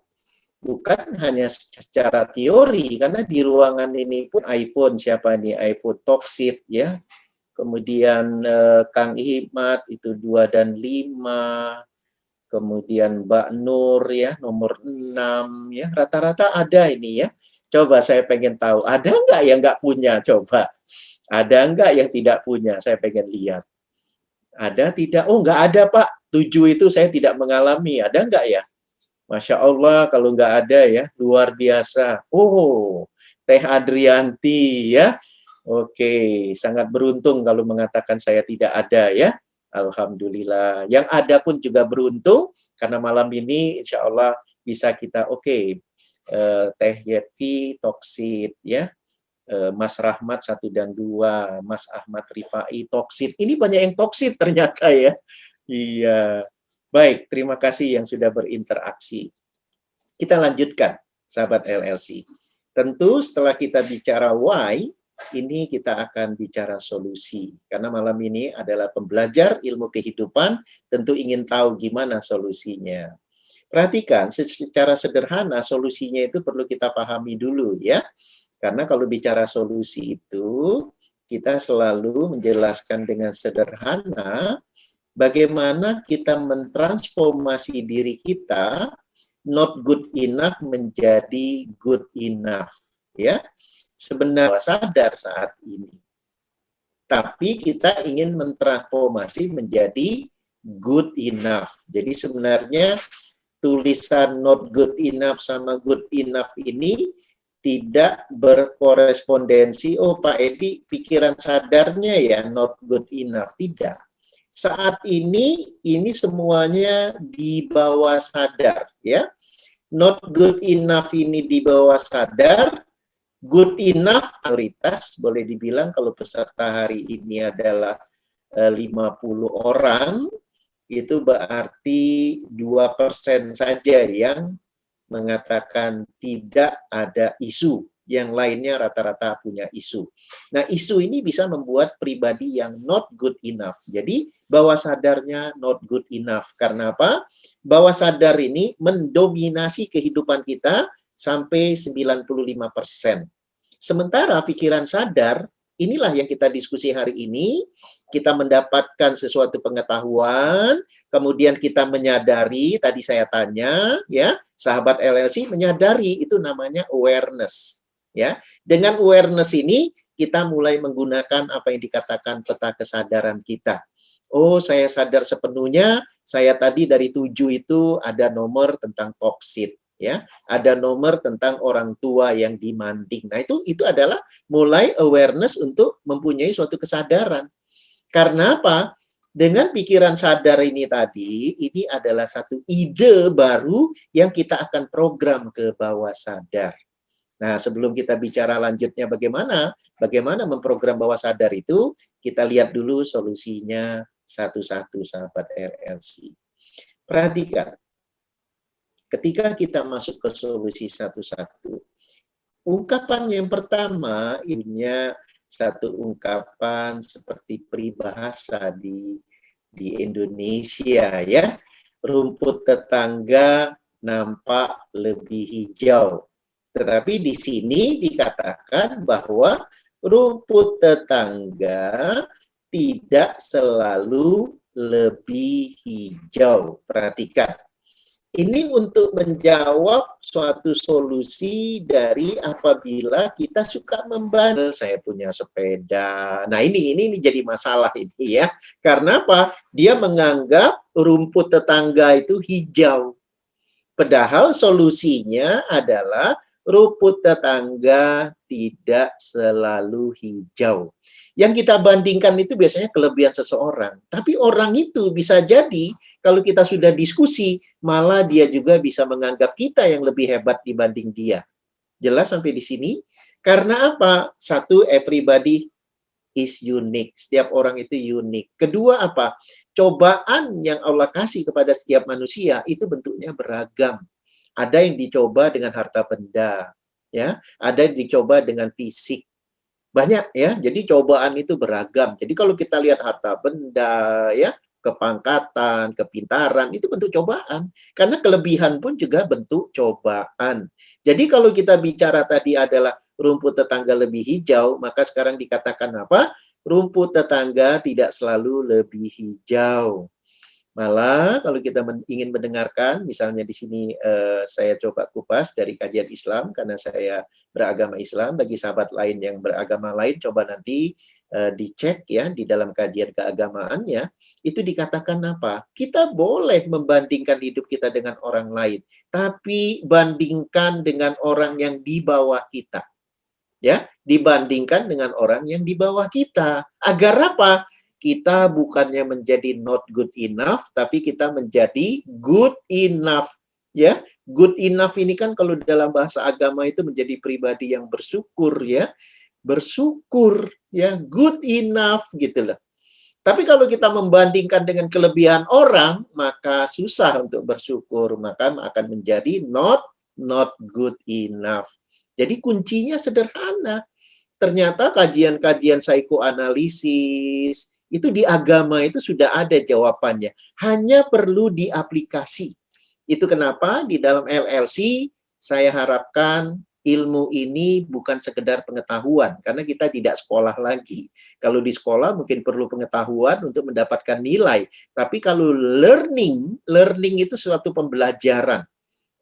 bukan hanya secara teori, karena di ruangan ini pun iPhone, siapa nih iPhone toksik ya. Kemudian Kang Hikmat itu 2 dan 5, kemudian Mbak Nur ya nomor 6 ya, rata-rata ada ini ya. Coba saya pengen tahu, ada nggak yang nggak punya? Coba, ada nggak yang tidak punya? Saya pengen lihat. Ada tidak? Oh, nggak ada Pak, 7 itu saya tidak mengalami, ada nggak ya? Masya Allah, kalau nggak ada ya, luar biasa. Oh, Teh Adrianti ya. Oke, sangat beruntung kalau mengatakan saya tidak ada ya. Alhamdulillah. Yang ada pun juga beruntung, karena malam ini insya Allah bisa kita Teh Yeti toksit ya. Mas Rahmat 1 dan 2, Mas Ahmad Rifai toksit. Ini banyak yang toksit ternyata ya. Iya. Baik, terima kasih yang sudah berinteraksi. Kita lanjutkan, sahabat LLC. Tentu setelah kita bicara why, ini kita akan bicara solusi. Karena malam ini adalah pembelajar ilmu kehidupan, tentu ingin tahu gimana solusinya. Perhatikan, secara sederhana solusinya itu perlu kita pahami dulu ya. Karena kalau bicara solusi itu, kita selalu menjelaskan dengan sederhana bagaimana kita mentransformasi diri kita not good enough menjadi good enough ya. Sebenarnya sadar saat ini, tapi kita ingin mentransformasi menjadi good enough. Jadi sebenarnya tulisan not good enough sama good enough ini tidak berkorespondensi, oh Pak Edi pikiran sadarnya ya not good enough. Tidak. Saat ini semuanya di bawah sadar ya. Not good enough ini di bawah sadar, good enough mayoritas boleh dibilang kalau peserta hari ini adalah 50 orang, itu berarti 2% saja yang mengatakan tidak ada isu. Yang lainnya rata-rata punya isu. Nah, isu ini bisa membuat pribadi yang not good enough. Jadi, bawah sadarnya not good enough. Karena apa? Bawah sadar ini mendominasi kehidupan kita sampai 95%. Sementara pikiran sadar, inilah yang kita diskusi hari ini. Kita mendapatkan sesuatu pengetahuan, kemudian kita menyadari, tadi saya tanya, ya, sahabat LLC menyadari, itu namanya awareness. Ya, dengan awareness ini kita mulai menggunakan apa yang dikatakan peta kesadaran kita. Oh, saya sadar sepenuhnya, saya tadi dari 7 itu ada nomor tentang toksit. Ya, ada nomor tentang orang tua yang demanding. Nah, itu adalah mulai awareness untuk mempunyai suatu kesadaran. Karena apa? Dengan pikiran sadar ini tadi, ini adalah satu ide baru yang kita akan program ke bawah sadar. Nah, sebelum kita bicara lanjutnya bagaimana memprogram bawah sadar itu, kita lihat dulu solusinya satu-satu, sahabat RLC. Perhatikan, ketika kita masuk ke solusi satu-satu, ungkapan yang pertama punya satu ungkapan seperti peribahasa di Indonesia ya, rumput tetangga nampak lebih hijau. Tetapi di sini dikatakan bahwa rumput tetangga tidak selalu lebih hijau. Perhatikan. Ini untuk menjawab suatu solusi dari apabila kita suka membandel, saya punya sepeda. Nah, ini jadi masalah ini ya. Karena apa? Dia menganggap rumput tetangga itu hijau. Padahal solusinya adalah rumput tetangga tidak selalu hijau. Yang kita bandingkan itu biasanya kelebihan seseorang. Tapi orang itu bisa jadi kalau kita sudah diskusi, malah dia juga bisa menganggap kita yang lebih hebat dibanding dia. Jelas sampai di sini? Karena apa? Satu, everybody is unique. Setiap orang itu unik. Kedua apa? Cobaan yang Allah kasih kepada setiap manusia itu bentuknya beragam. Ada yang dicoba dengan harta benda, ya. Ada yang dicoba dengan fisik. Banyak ya. Jadi cobaan itu beragam. Jadi kalau kita lihat harta benda, ya, kepangkatan, kepintaran, itu bentuk cobaan. Karena kelebihan pun juga bentuk cobaan. Jadi kalau kita bicara tadi adalah rumput tetangga lebih hijau, maka sekarang dikatakan apa? Rumput tetangga tidak selalu lebih hijau. Malah kalau kita ingin mendengarkan, misalnya di sini saya coba kupas dari kajian Islam, karena saya beragama Islam, bagi sahabat lain yang beragama lain, coba nanti dicek ya di dalam kajian keagamaannya, itu dikatakan apa? Kita boleh membandingkan hidup kita dengan orang lain, tapi bandingkan dengan orang yang di bawah kita. Ya, dibandingkan dengan orang yang di bawah kita. Agar apa? Kita bukannya menjadi not good enough, tapi kita menjadi good enough. Ya, good enough ini kan kalau dalam bahasa agama itu menjadi pribadi yang bersyukur ya, bersyukur ya, good enough gitu loh. Tapi kalau kita membandingkan dengan kelebihan orang, maka susah untuk bersyukur, maka akan menjadi not good enough. Jadi kuncinya sederhana. Ternyata kajian-kajian psikoanalisis itu di agama itu sudah ada jawabannya. Hanya perlu diaplikasi. Itu kenapa di dalam LLC saya harapkan ilmu ini bukan sekedar pengetahuan. Karena kita tidak sekolah lagi. Kalau di sekolah mungkin perlu pengetahuan untuk mendapatkan nilai. Tapi kalau learning itu suatu pembelajaran.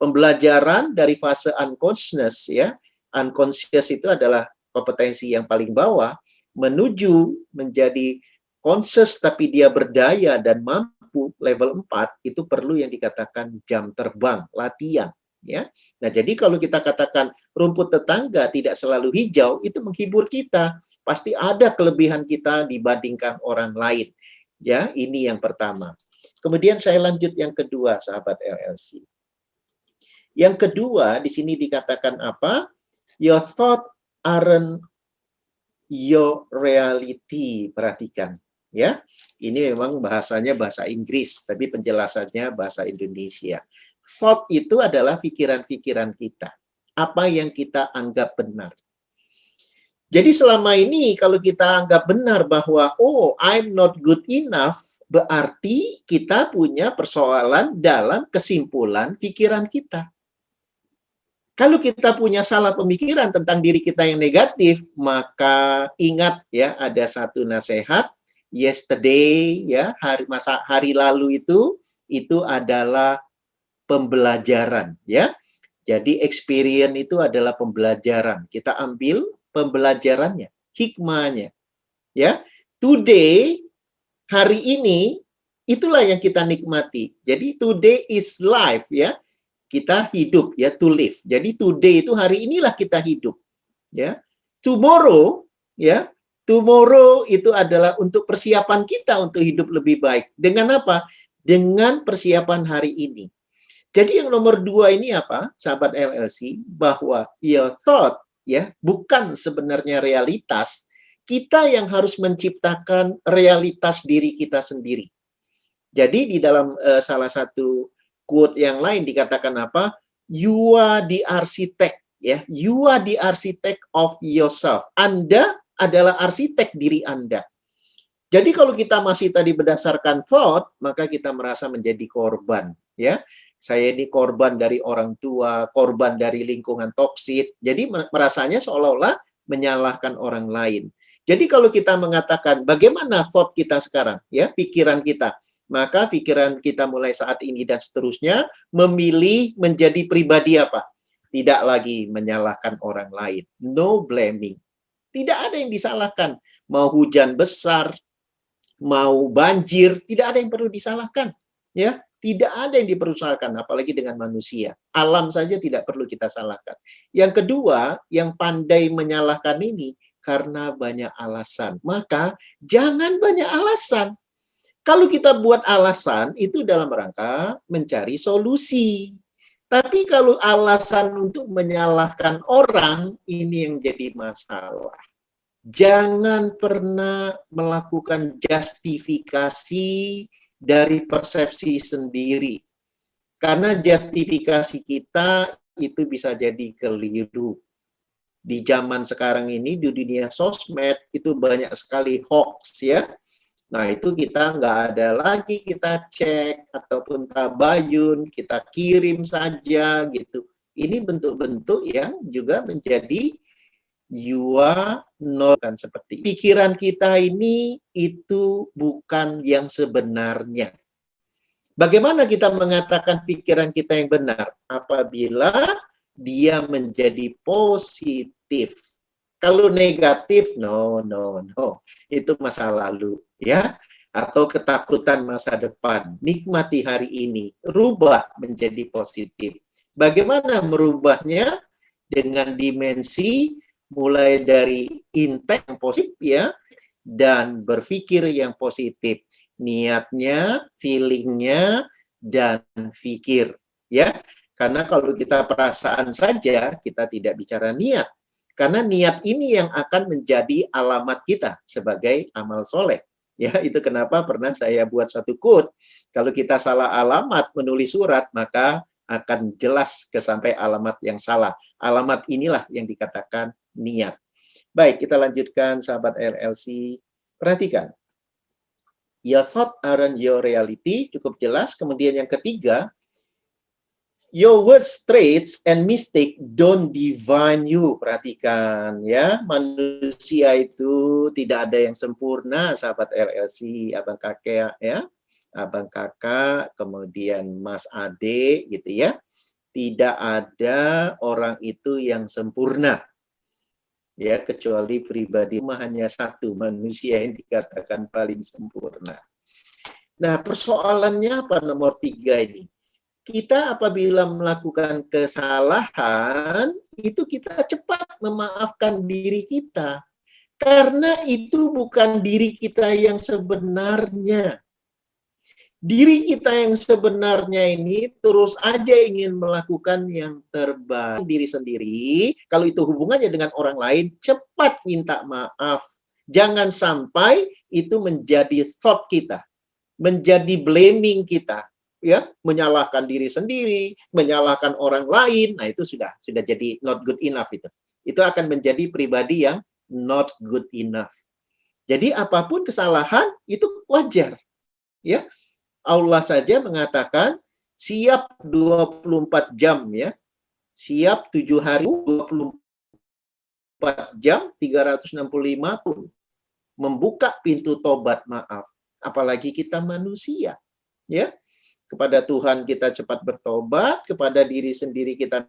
Pembelajaran dari fase unconscious ya. Unconscious itu adalah kompetensi yang paling bawah, menuju menjadi conscious tapi dia berdaya dan mampu level 4, itu perlu yang dikatakan jam terbang, latihan. ya. Nah, jadi kalau kita katakan rumput tetangga tidak selalu hijau, itu menghibur kita. Pasti ada kelebihan kita dibandingkan orang lain. Ya, ini yang pertama. Kemudian saya lanjut yang kedua, sahabat LLC. Yang kedua, di sini dikatakan apa? Your thought aren't your reality. Perhatikan, ya. Ini memang bahasanya bahasa Inggris, tapi penjelasannya bahasa Indonesia. Thought itu adalah pikiran-pikiran kita. Apa yang kita anggap benar. Jadi selama ini kalau kita anggap benar bahwa, oh, I'm not good enough, berarti kita punya persoalan dalam kesimpulan pikiran kita. Kalau kita punya salah pemikiran tentang diri kita yang negatif, maka ingat ya, ada satu nasihat, yesterday ya, hari lalu itu adalah pembelajaran ya. Jadi experience itu adalah pembelajaran. Kita ambil pembelajarannya, hikmahnya. Ya. Today, hari ini itulah yang kita nikmati. Jadi today is life ya. Kita hidup ya, to live. Jadi today itu hari inilah kita hidup. Ya. Tomorrow ya, tomorrow itu adalah untuk persiapan kita untuk hidup lebih baik. Dengan apa? Dengan persiapan hari ini. Jadi yang nomor 2 ini apa, sahabat LLC, bahwa your thought ya bukan sebenarnya realitas. Kita yang harus menciptakan realitas diri kita sendiri. Jadi di dalam salah satu quote yang lain dikatakan apa? You are the architect ya. You are the architect of yourself. Anda adalah arsitek diri Anda. Jadi kalau kita masih tadi berdasarkan thought, maka kita merasa menjadi korban ya. Saya ini korban dari orang tua, korban dari lingkungan toksik. Jadi merasanya seolah-olah menyalahkan orang lain. Jadi kalau kita mengatakan bagaimana thought kita sekarang ya, pikiran kita, maka pikiran kita mulai saat ini dan seterusnya memilih menjadi pribadi apa? Tidak lagi menyalahkan orang lain. No blaming. Tidak ada yang disalahkan. Mau hujan besar, mau banjir, tidak ada yang perlu disalahkan. Ya, tidak ada yang dipersalahkan, apalagi dengan manusia. Alam saja tidak perlu kita salahkan. Yang kedua, yang pandai menyalahkan ini karena banyak alasan. Maka jangan banyak alasan. Kalau kita buat alasan, itu dalam rangka mencari solusi. Tapi kalau alasan untuk menyalahkan orang, ini yang jadi masalah. Jangan pernah melakukan justifikasi dari persepsi sendiri. Karena justifikasi kita itu bisa jadi keliru. Di zaman sekarang ini, di dunia sosmed, itu banyak sekali hoax ya. Nah, itu kita nggak ada lagi kita cek ataupun tabayun, kita kirim saja gitu. Ini bentuk-bentuk yang juga menjadi kan seperti pikiran kita ini itu bukan yang sebenarnya. Bagaimana kita mengatakan pikiran kita yang benar? Apabila dia menjadi positif. Kalau negatif, no. Itu masa lalu, ya. Atau ketakutan masa depan. Nikmati hari ini. Rubah menjadi positif. Bagaimana merubahnya? Dengan dimensi mulai dari intent yang positif, ya, dan berpikir yang positif. Niatnya, feelingnya, dan pikir, ya. Karena kalau kita perasaan saja, kita tidak bicara niat. Karena niat ini yang akan menjadi alamat kita sebagai amal soleh. Ya, itu kenapa pernah saya buat satu quote. Kalau kita salah alamat menulis surat, maka akan jelas sampai alamat yang salah. Alamat inilah yang dikatakan niat. Baik, kita lanjutkan sahabat LLC. Perhatikan. Your thought aren't your reality. Cukup jelas. Kemudian yang ketiga, your words, traits, and mistake don't define you. Perhatikan ya, manusia itu tidak ada yang sempurna, sahabat LLC, abang kakek ya, abang kakak, kemudian Mas Ade gitu ya. Tidak ada orang itu yang sempurna. Ya, kecuali pribadi hanya satu manusia yang dikatakan paling sempurna. Nah, persoalannya apa nomor 3 ini? kita apabila melakukan kesalahan, itu kita cepat memaafkan diri kita. Karena itu bukan diri kita yang sebenarnya. Diri kita yang sebenarnya ini terus aja ingin melakukan yang terbaik diri sendiri. Kalau itu hubungannya dengan orang lain, cepat minta maaf. Jangan sampai itu menjadi thought kita, menjadi blaming kita, ya, menyalahkan diri sendiri, menyalahkan orang lain. Nah, itu sudah jadi not good enough itu. Itu akan menjadi pribadi yang not good enough. Jadi apapun kesalahan itu wajar, ya. Allah saja mengatakan siap 24 jam, ya. Siap 7 hari 24 jam 365 pun membuka pintu tobat maaf. Apalagi kita manusia, ya. Kepada Tuhan kita cepat bertobat, kepada diri sendiri kita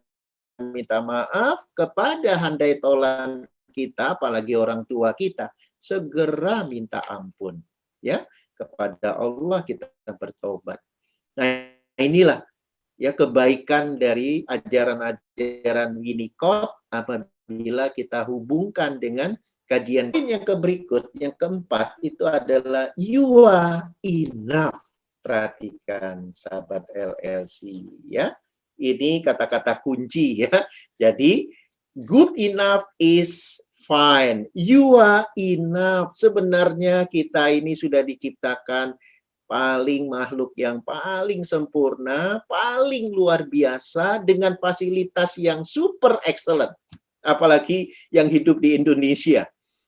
minta maaf, kepada handai tolan kita apalagi orang tua kita segera minta ampun, ya. Kepada Allah kita bertobat. Nah, inilah ya kebaikan dari ajaran-ajaran Winnicott apabila kita hubungkan dengan kajian yang berikut, yang keempat itu adalah you are enough. Perhatikan sahabat LLC, ya. Ini kata-kata kunci, ya. Jadi good enough is fine. You are enough. Sebenarnya kita ini sudah diciptakan paling makhluk yang paling sempurna, paling luar biasa dengan fasilitas yang super excellent. Apalagi yang hidup di Indonesia.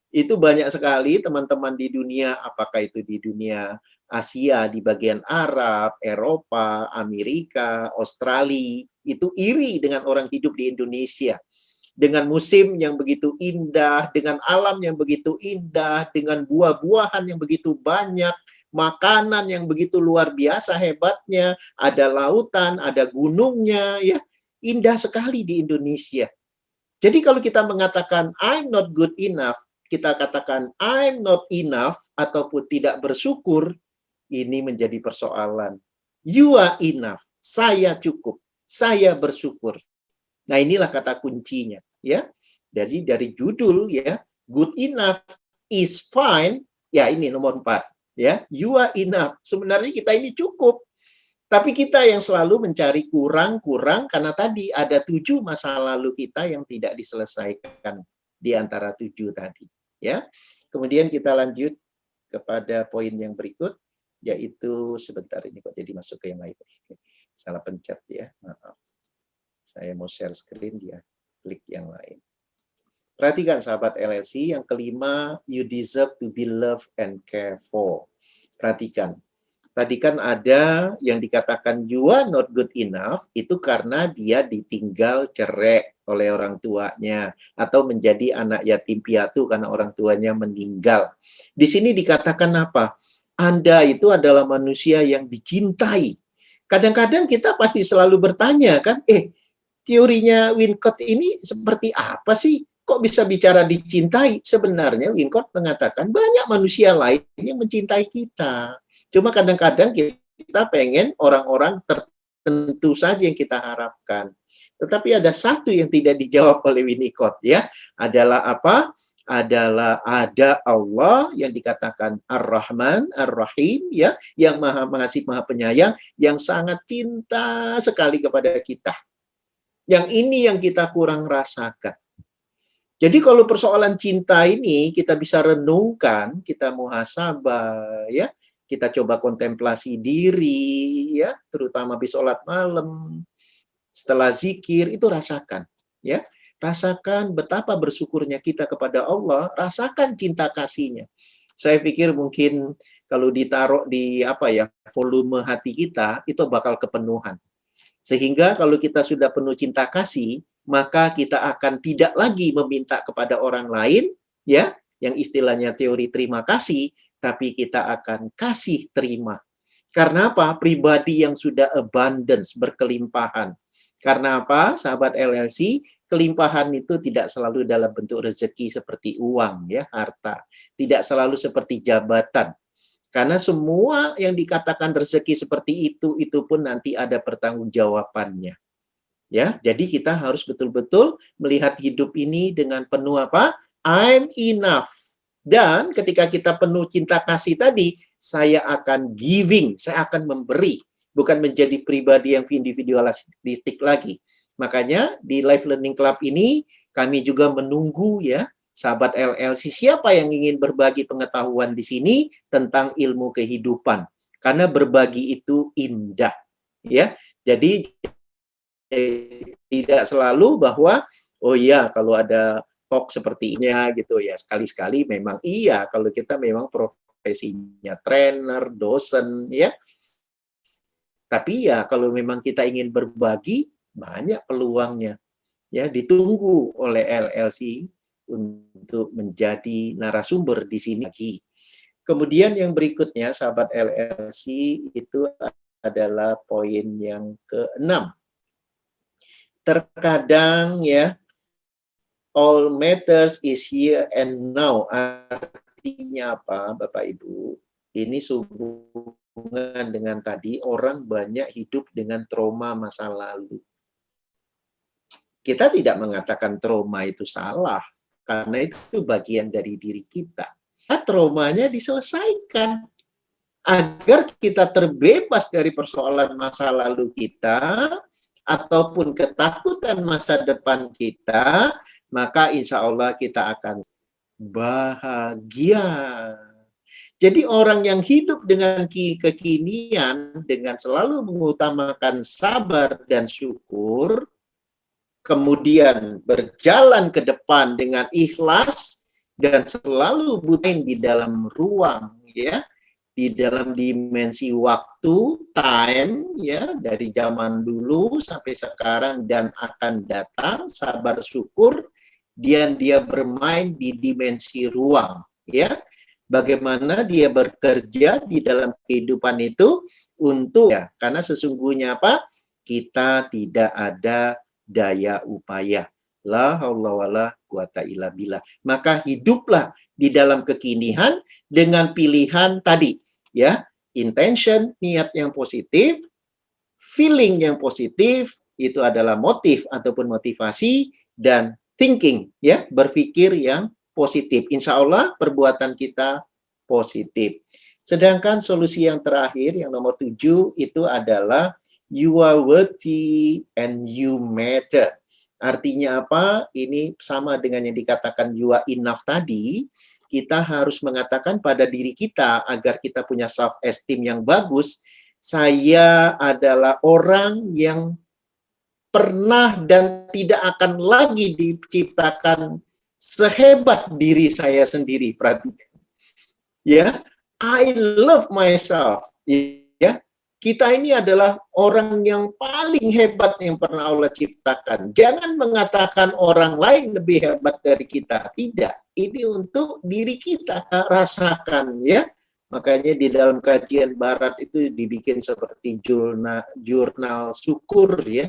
Itu banyak sekali teman-teman di dunia, apakah itu di dunia Asia, di bagian Arab, Eropa, Amerika, Australia, itu iri dengan orang hidup di Indonesia. Dengan musim yang begitu indah, dengan alam yang begitu indah, dengan buah-buahan yang begitu banyak, makanan yang begitu luar biasa hebatnya, ada lautan, ada gunungnya, ya, indah sekali di Indonesia. Jadi kalau kita mengatakan I'm not good enough, kita katakan I'm not enough ataupun tidak bersyukur, ini menjadi persoalan. You are enough, saya cukup, saya bersyukur. Nah, inilah kata kuncinya, ya. Jadi dari judul, ya, good enough is fine, ya, ini nomor 4, ya. You are enough. Sebenarnya kita ini cukup. Tapi kita yang selalu mencari kurang-kurang karena tadi ada 7 masa lalu kita yang tidak diselesaikan di antara 7 tadi, ya. Kemudian kita lanjut kepada poin yang berikut, yaitu sebentar ini kok jadi masuk ke yang lain. Salah pencet, ya, maaf. Saya mau share screen, dia klik yang lain. Perhatikan sahabat LLC, yang kelima, you deserve to be loved and cared for. Perhatikan. Tadi kan ada yang dikatakan you are not good enough, itu karena dia ditinggal cerai oleh orang tuanya atau menjadi anak yatim piatu karena orang tuanya meninggal. Di sini dikatakan apa? Anda itu adalah manusia yang dicintai. Kadang-kadang kita pasti selalu bertanya kan, teorinya Winnicott ini seperti apa sih? Kok bisa bicara dicintai? Sebenarnya Winnicott mengatakan banyak manusia lain yang mencintai kita. Cuma kadang-kadang kita pengen orang-orang tertentu saja yang kita harapkan. Tetapi ada satu yang tidak dijawab oleh Winnicott, ya. Adalah apa? Adalah ada Allah yang dikatakan Ar-Rahman, Ar-Rahim, ya, yang Maha Pengasih, Maha Penyayang, yang sangat cinta sekali kepada kita. Yang ini yang kita kurang rasakan. Jadi kalau persoalan cinta ini kita bisa renungkan, kita muhasabah, ya, kita coba kontemplasi diri, ya, terutama habis sholat malam, setelah zikir, itu rasakan, ya, rasakan betapa bersyukurnya kita kepada Allah, rasakan cinta kasihnya. Saya pikir mungkin kalau ditaruh di volume hati kita, itu bakal kepenuhan. Sehingga kalau kita sudah penuh cinta kasih, maka kita akan tidak lagi meminta kepada orang lain, ya, yang istilahnya teori terima kasih, tapi kita akan kasih terima. Karena apa? Pribadi yang sudah abundance, berkelimpahan. Karena apa? Sahabat LLC, kelimpahan itu tidak selalu dalam bentuk rezeki seperti uang, ya, harta. Tidak selalu seperti jabatan. Karena semua yang dikatakan rezeki seperti itu pun nanti ada pertanggungjawabannya. Ya, jadi kita harus betul-betul melihat hidup ini dengan penuh apa? I'm enough. Dan ketika kita penuh cinta kasih tadi, saya akan giving, saya akan memberi, bukan menjadi pribadi yang individualistik lagi. Makanya di Life Learning Club ini kami juga menunggu ya, sahabat LLC, siapa yang ingin berbagi pengetahuan di sini tentang ilmu kehidupan. Karena berbagi itu indah, ya. Jadi tidak selalu bahwa oh iya kalau ada talk seperti ini gitu ya, sekali-sekali memang iya kalau kita memang profesinya trainer, dosen ya. Tapi ya kalau memang kita ingin berbagi, banyak peluangnya. Ya, ditunggu oleh LLC untuk menjadi narasumber di sini lagi. Kemudian yang berikutnya, sahabat LLC, itu adalah poin yang ke-6. Terkadang ya, all matters is here and now. Artinya apa, Bapak Ibu? Ini sehubungan dengan tadi, orang banyak hidup dengan trauma masa lalu. Kita tidak mengatakan trauma itu salah, karena itu bagian dari diri kita. Traumanya diselesaikan, agar kita terbebas dari persoalan masa lalu kita, ataupun ketakutan masa depan kita, maka insya Allah kita akan bahagia. Jadi orang yang hidup dengan kekinian, dengan selalu mengutamakan sabar dan syukur, kemudian berjalan ke depan dengan ikhlas dan selalu butain di dalam ruang ya, di dalam dimensi waktu, time ya, dari zaman dulu sampai sekarang dan akan datang, sabar syukur, dan dia bermain di dimensi ruang ya. Bagaimana dia bekerja di dalam kehidupan itu untuk ya, karena sesungguhnya apa? Kita tidak ada daya upaya. La haula wala quwata illa billah. Maka hiduplah di dalam kekinian dengan pilihan tadi, ya, intention, niat yang positif, feeling yang positif, itu adalah motif ataupun motivasi, dan thinking, ya, berpikir yang positif. Insya Allah perbuatan kita positif. Sedangkan solusi yang terakhir, yang nomor 7, itu adalah you are worthy and you matter. Artinya apa? Ini sama dengan yang dikatakan you are enough tadi. Kita harus mengatakan pada diri kita agar kita punya self-esteem yang bagus. Saya adalah orang yang pernah dan tidak akan lagi diciptakan sehebat diri saya sendiri. Perhatikan. Ya, I love myself. Ya, kita ini adalah orang yang paling hebat yang pernah Allah ciptakan. Jangan mengatakan orang lain lebih hebat dari kita. Tidak. Ini untuk diri kita rasakan ya. Makanya di dalam kajian barat itu dibikin seperti jurnal syukur ya.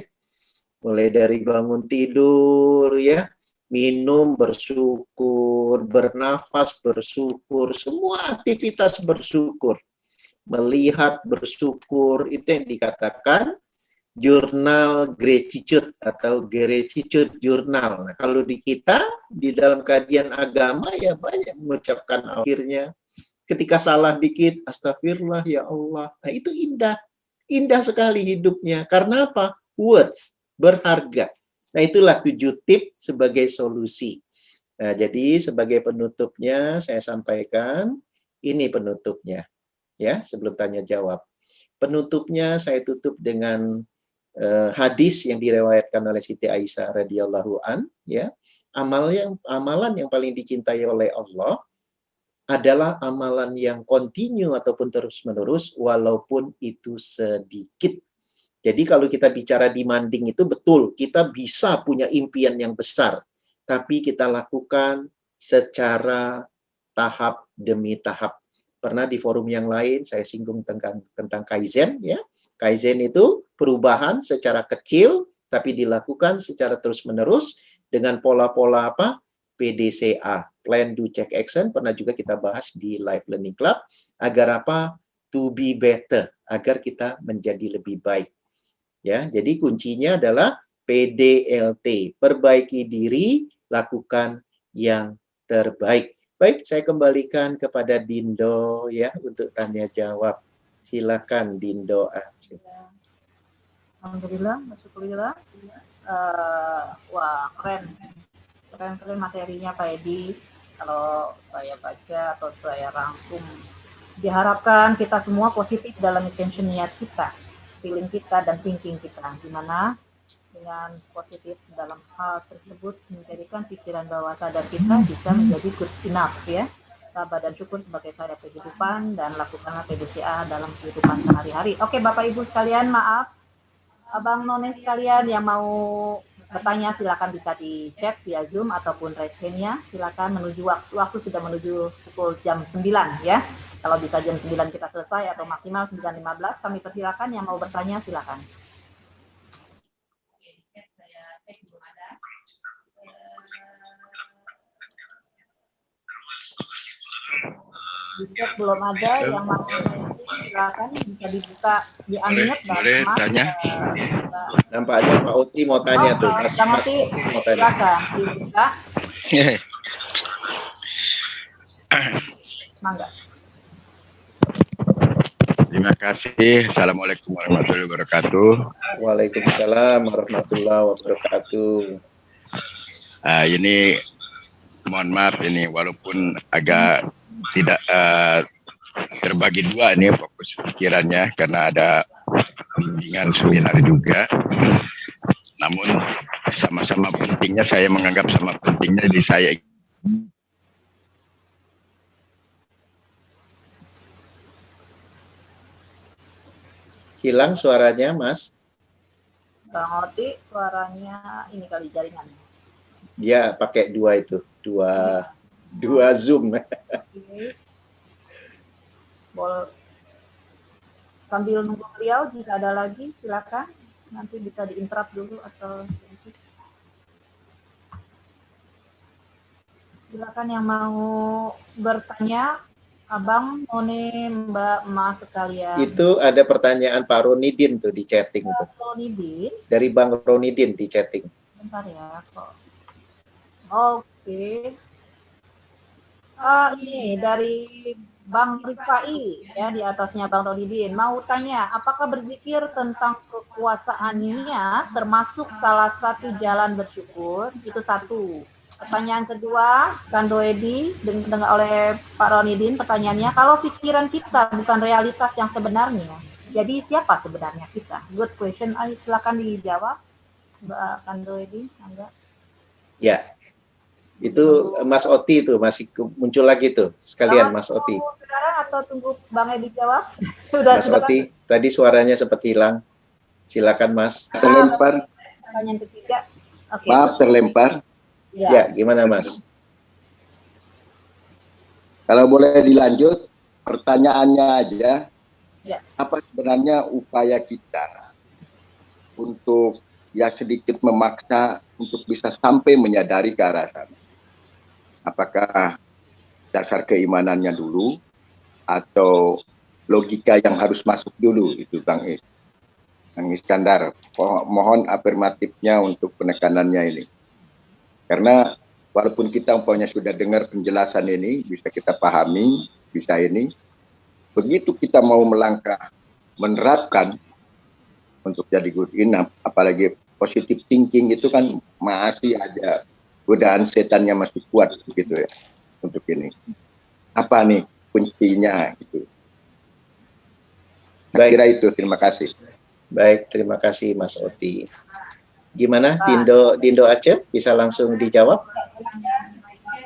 Mulai dari bangun tidur ya, minum bersyukur, bernafas bersyukur, semua aktivitas bersyukur. Melihat bersyukur, itu yang dikatakan jurnal gratitude atau gratitude journal. Nah, kalau di kita, di dalam kajian agama ya banyak mengucapkan akhirnya. Ketika salah dikit, astagfirullah ya Allah. Nah itu indah. Indah sekali hidupnya. Karena apa? Words, berharga. Nah itulah 7 tips sebagai solusi. Nah jadi sebagai penutupnya saya sampaikan, ini penutupnya. Ya, sebelum tanya jawab. Penutupnya saya tutup dengan hadis yang direwayatkan oleh Siti Aisyah radhiyallahu an, ya. Amalan yang paling dicintai oleh Allah adalah amalan yang kontinu ataupun terus-menerus walaupun itu sedikit. Jadi kalau kita bicara demanding itu betul, kita bisa punya impian yang besar, tapi kita lakukan secara tahap demi tahap. Pernah di forum yang lain saya singgung tentang Kaizen ya. Kaizen itu perubahan secara kecil tapi dilakukan secara terus-menerus dengan pola-pola apa? PDCA, Plan, Do, Check, Action, pernah juga kita bahas di Live Learning Club. Agar apa? To be better, agar kita menjadi lebih baik. Ya, jadi kuncinya adalah PDLT, perbaiki diri, lakukan yang terbaik. Baik, saya kembalikan kepada Dindo ya untuk tanya jawab. Silakan Dindo Aceh. Alhamdulillah, bersyukurillah. Wah, keren materinya Pak Edi. Kalau saya baca atau saya rangkum, diharapkan kita semua positif dalam intention niat kita, feeling kita, dan thinking kita. Gimana dengan positif dalam hal tersebut menjadikan pikiran bawah sadar kita bisa menjadi good enough ya. Sabar dan syukur sebagai cara kehidupan dan lakukanlah PDCA dalam kehidupan sehari-hari. Oke Bapak Ibu sekalian, maaf. Abang None sekalian yang mau bertanya silakan bisa di chat via Zoom ataupun raise hand-nya. Silakan menuju waktu sudah menuju pukul jam 9 ya. Kalau bisa jam 9 kita selesai atau maksimal 9.15 kami persilakan yang mau bertanya silakan. Di chat belum ada yang mau silakan bisa dibuka di unmute dan Mas. Tanya. Nampaknya Pak Oti mau tanya tuh. Mas Oti mau tanya. Silakan dibuka. Mangga. Terima kasih. Assalamualaikum warahmatullahi wabarakatuh. Waalaikumsalam warahmatullahi wabarakatuh. Ini mohon maaf ini walaupun agak tidak terbagi dua nih fokus pikirannya karena ada bimbingan seminar juga. Namun sama-sama pentingnya, saya menganggap sama pentingnya di saya. Hilang suaranya, Mas? Bang Oti, suaranya ini kali jaringan. Dia pakai dua itu, dua Zoom. Sambil nunggu beliau, jika ada lagi silakan. Nanti bisa diinterrupt dulu atau silakan yang mau bertanya. Abang, None, Mbak, Mas sekalian. Itu ada pertanyaan Pak Ronidin tuh di chatting tuh. Ronidin? Dari Bang Ronidin di chatting. Bentar ya, kok. Oke. Ini dari Bang Rifai ya, di atasnya Bang Ronidin. Mau tanya, apakah berzikir tentang kekuasaannya termasuk salah satu jalan bersyukur? Itu satu. Pertanyaan kedua, Kando Edi, dengar oleh Pak Ronidin, pertanyaannya, kalau pikiran kita bukan realitas yang sebenarnya, jadi siapa sebenarnya kita? Good question, silakan dijawab, Mbak Kando Edi, Anda. Ya, itu Mas Oti itu masih muncul lagi tuh, sekalian Mas Oti. Sekarang atau tunggu Bang Edi jawab? Mas Oti, tadi suaranya seperti hilang. Silakan Mas. Terlempar. Pertanyaan ketiga. Okay. Maaf, terlempar. Ya, gimana Mas? Kalau boleh dilanjut, pertanyaannya aja, ya. Apa sebenarnya upaya kita untuk ya sedikit memaksa untuk bisa sampai menyadari ke arah sana? Apakah dasar keimanannya dulu, atau logika yang harus masuk dulu, itu Bang Iskandar? Mohon afirmatifnya untuk penekanannya ini. Karena walaupun kita umpamanya sudah dengar penjelasan ini, bisa kita pahami, bisa ini, begitu kita mau melangkah, menerapkan untuk jadi good enough, apalagi positive thinking itu kan masih ada godaan setannya masih kuat gitu ya untuk ini. Apa nih kuncinya gitu? Saya kira itu, terima kasih. Baik, terima kasih Mas Oti. Gimana Dindo Aceh, bisa langsung dijawab?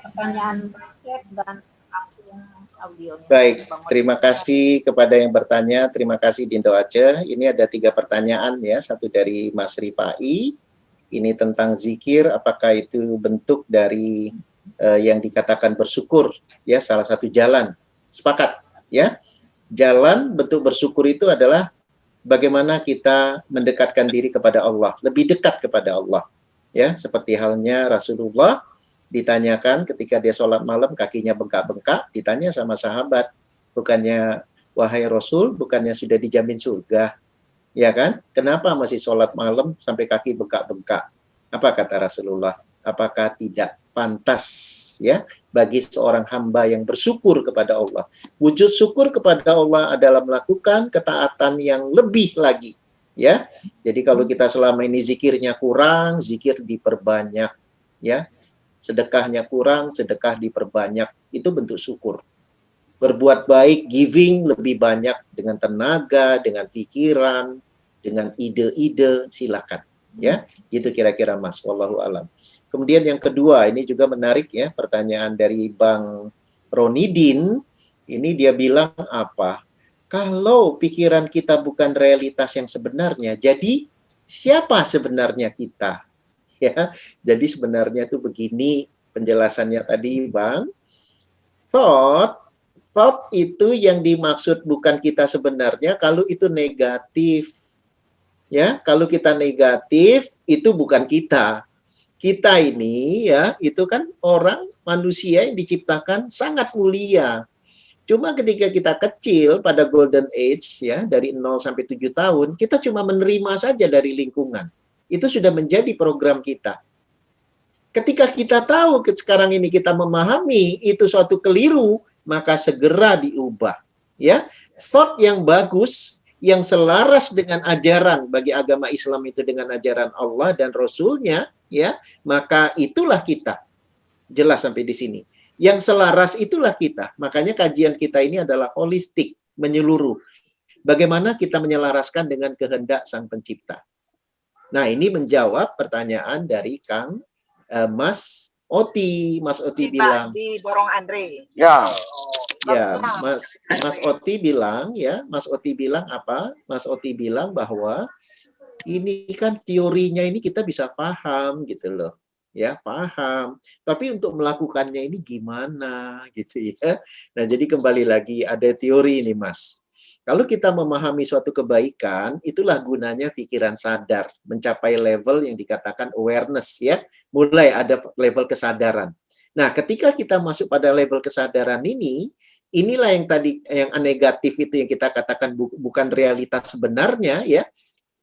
Pertanyaan chat dan langsung audionya. Baik, terima kasih kepada yang bertanya. Terima kasih Dindo Aceh. Ini ada 3 pertanyaan ya, satu dari Mas Rifai. Ini tentang zikir, apakah itu bentuk dari yang dikatakan bersyukur ya, salah satu jalan. Sepakat ya. Jalan bentuk bersyukur itu adalah bagaimana kita mendekatkan diri kepada Allah, lebih dekat kepada Allah. Ya, seperti halnya Rasulullah Ditanyakan ketika dia sholat malam kakinya bengkak-bengkak, ditanya sama sahabat, bukannya wahai Rasul, bukannya sudah dijamin surga, ya kan? Kenapa masih sholat malam sampai kaki bengkak-bengkak? Apa kata Rasulullah? Apakah tidak pantas ya bagi seorang hamba yang bersyukur kepada Allah? Wujud syukur kepada Allah adalah melakukan ketaatan yang lebih lagi, ya. Jadi kalau kita selama ini zikirnya kurang, zikir diperbanyak, ya. Sedekahnya kurang, sedekah diperbanyak. Itu bentuk syukur. Berbuat baik, giving lebih banyak dengan tenaga, dengan pikiran, dengan ide-ide, silakan. Ya, itu kira-kira Mas. Wallahu alam. Kemudian yang kedua, ini juga menarik ya, pertanyaan dari Bang Ronidin. Ini dia bilang apa? Kalau pikiran kita bukan realitas yang sebenarnya, jadi siapa sebenarnya kita? Ya, jadi sebenarnya itu begini penjelasannya tadi, Bang. Thought itu yang dimaksud bukan kita sebenarnya kalau itu negatif. Ya, kalau kita negatif itu bukan kita. Kita ini ya, itu kan orang manusia yang diciptakan sangat mulia. Cuma ketika kita kecil pada golden age ya, dari 0 sampai 7 tahun, kita cuma menerima saja dari lingkungan. Itu sudah menjadi program kita. Ketika kita tahu sekarang ini kita memahami itu suatu keliru, maka segera diubah. Ya, thought yang bagus, yang selaras dengan ajaran bagi agama Islam itu dengan ajaran Allah dan Rasulnya, ya, maka itulah kita. Jelas sampai di sini. Yang selaras itulah kita. Makanya kajian kita ini adalah holistik, menyeluruh. Bagaimana kita menyelaraskan dengan kehendak Sang Pencipta. Nah, ini menjawab pertanyaan dari Kang Mas Oti. Mas Oti bilang di Borong Andre. Ya. Ya, Mas Oti bilang ya, Mas Oti bilang apa? Mas Oti bilang bahwa ini kan teorinya ini kita bisa paham gitu loh. Ya, paham. Tapi untuk melakukannya ini gimana gitu ya. Nah, jadi kembali lagi ada teori ini, Mas. Kalau kita memahami suatu kebaikan, itulah gunanya pikiran sadar, mencapai level yang dikatakan awareness ya, mulai ada level kesadaran. Nah, ketika kita masuk pada level kesadaran ini, inilah yang tadi yang negatif itu yang kita katakan bukan realitas sebenarnya ya.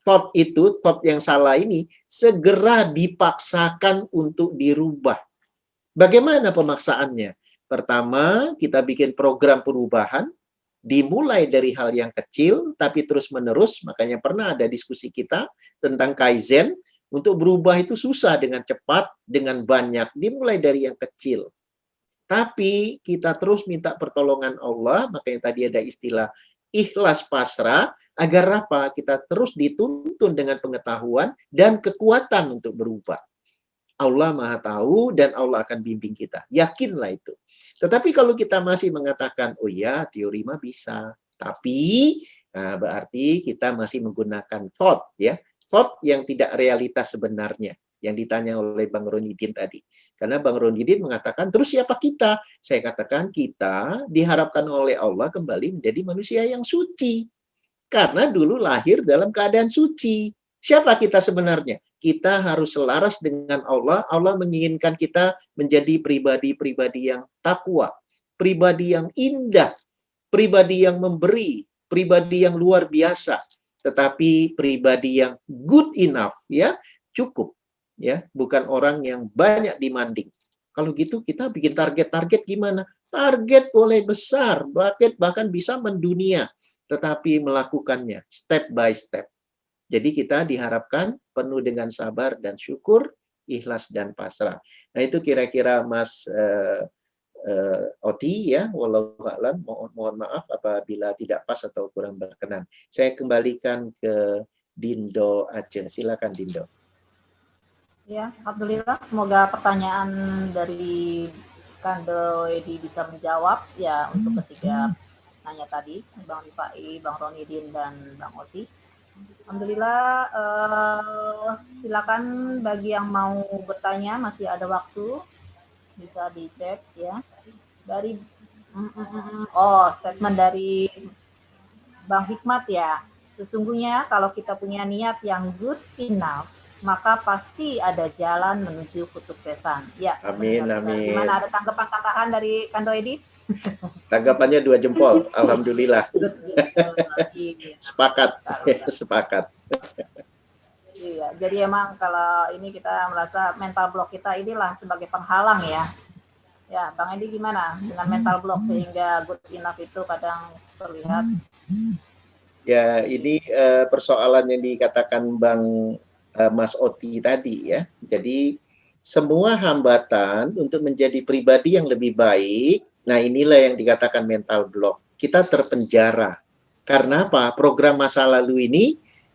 Thought itu, thought yang salah ini segera dipaksakan untuk dirubah. Bagaimana pemaksaannya? Pertama, kita bikin program perubahan, dimulai dari hal yang kecil, tapi terus-menerus. Makanya pernah ada diskusi kita tentang Kaizen, untuk berubah itu susah dengan cepat, dengan banyak. Dimulai dari yang kecil. Tapi kita terus minta pertolongan Allah, makanya tadi ada istilah ikhlas pasrah, agar apa? Kita terus dituntun dengan pengetahuan dan kekuatan untuk berubah. Allah Maha Tahu dan Allah akan bimbing kita. Yakinlah itu. Tetapi kalau kita masih mengatakan, oh ya, teori mah bisa. Tapi, nah, berarti kita masih menggunakan thought, ya. Thought yang tidak realitas sebenarnya. Yang ditanya oleh Bang Ronidin tadi. Karena Bang Ronidin mengatakan, terus siapa kita? Saya katakan, kita diharapkan oleh Allah kembali menjadi manusia yang suci. Karena dulu lahir dalam keadaan suci. Siapa kita sebenarnya? Kita harus selaras dengan Allah. Allah menginginkan kita menjadi pribadi-pribadi yang takwa, pribadi yang indah, pribadi yang memberi, pribadi yang luar biasa, tetapi pribadi yang good enough, ya, cukup, ya, bukan orang yang banyak demanding. Kalau gitu kita bikin target-target gimana? Target boleh besar, bahkan bisa mendunia, tetapi melakukannya step by step. Jadi kita diharapkan penuh dengan sabar dan syukur, ikhlas dan pasrah. Nah itu kira-kira Mas Oti ya, wallahu a'lam. Mohon maaf apabila tidak pas atau kurang berkenan. Saya kembalikan ke Dindo Aceh. Silakan Dindo. Ya, alhamdulillah. Semoga pertanyaan dari Kang Edi bisa menjawab ya untuk ketiga nanya tadi, Bang Rifai, Bang Ronidin dan Bang Oti. Alhamdulillah, silakan bagi yang mau bertanya masih ada waktu, bisa dicek ya. Dari statement dari Bang Hikmat ya. Sesungguhnya kalau kita punya niat yang good enough, maka pasti ada jalan menuju kesuksesan. Ya. Amin, benar-benar. amin. Gimana, ada tanggapan tambahan dari Kando Edi? Tanggapannya 2 jempol. Alhamdulillah. Iya. Sepakat. Sepakat. Iya, jadi emang kalau ini kita merasa mental block kita inilah sebagai penghalang ya. Ya, Bang Edi gimana dengan mental block sehingga good enough itu kadang terlihat? Ya, ini persoalan yang dikatakan Bang Mas Oti tadi ya. Jadi semua hambatan untuk menjadi pribadi yang lebih baik, nah inilah yang dikatakan mental block. Kita terpenjara. Karena apa? Program masa lalu ini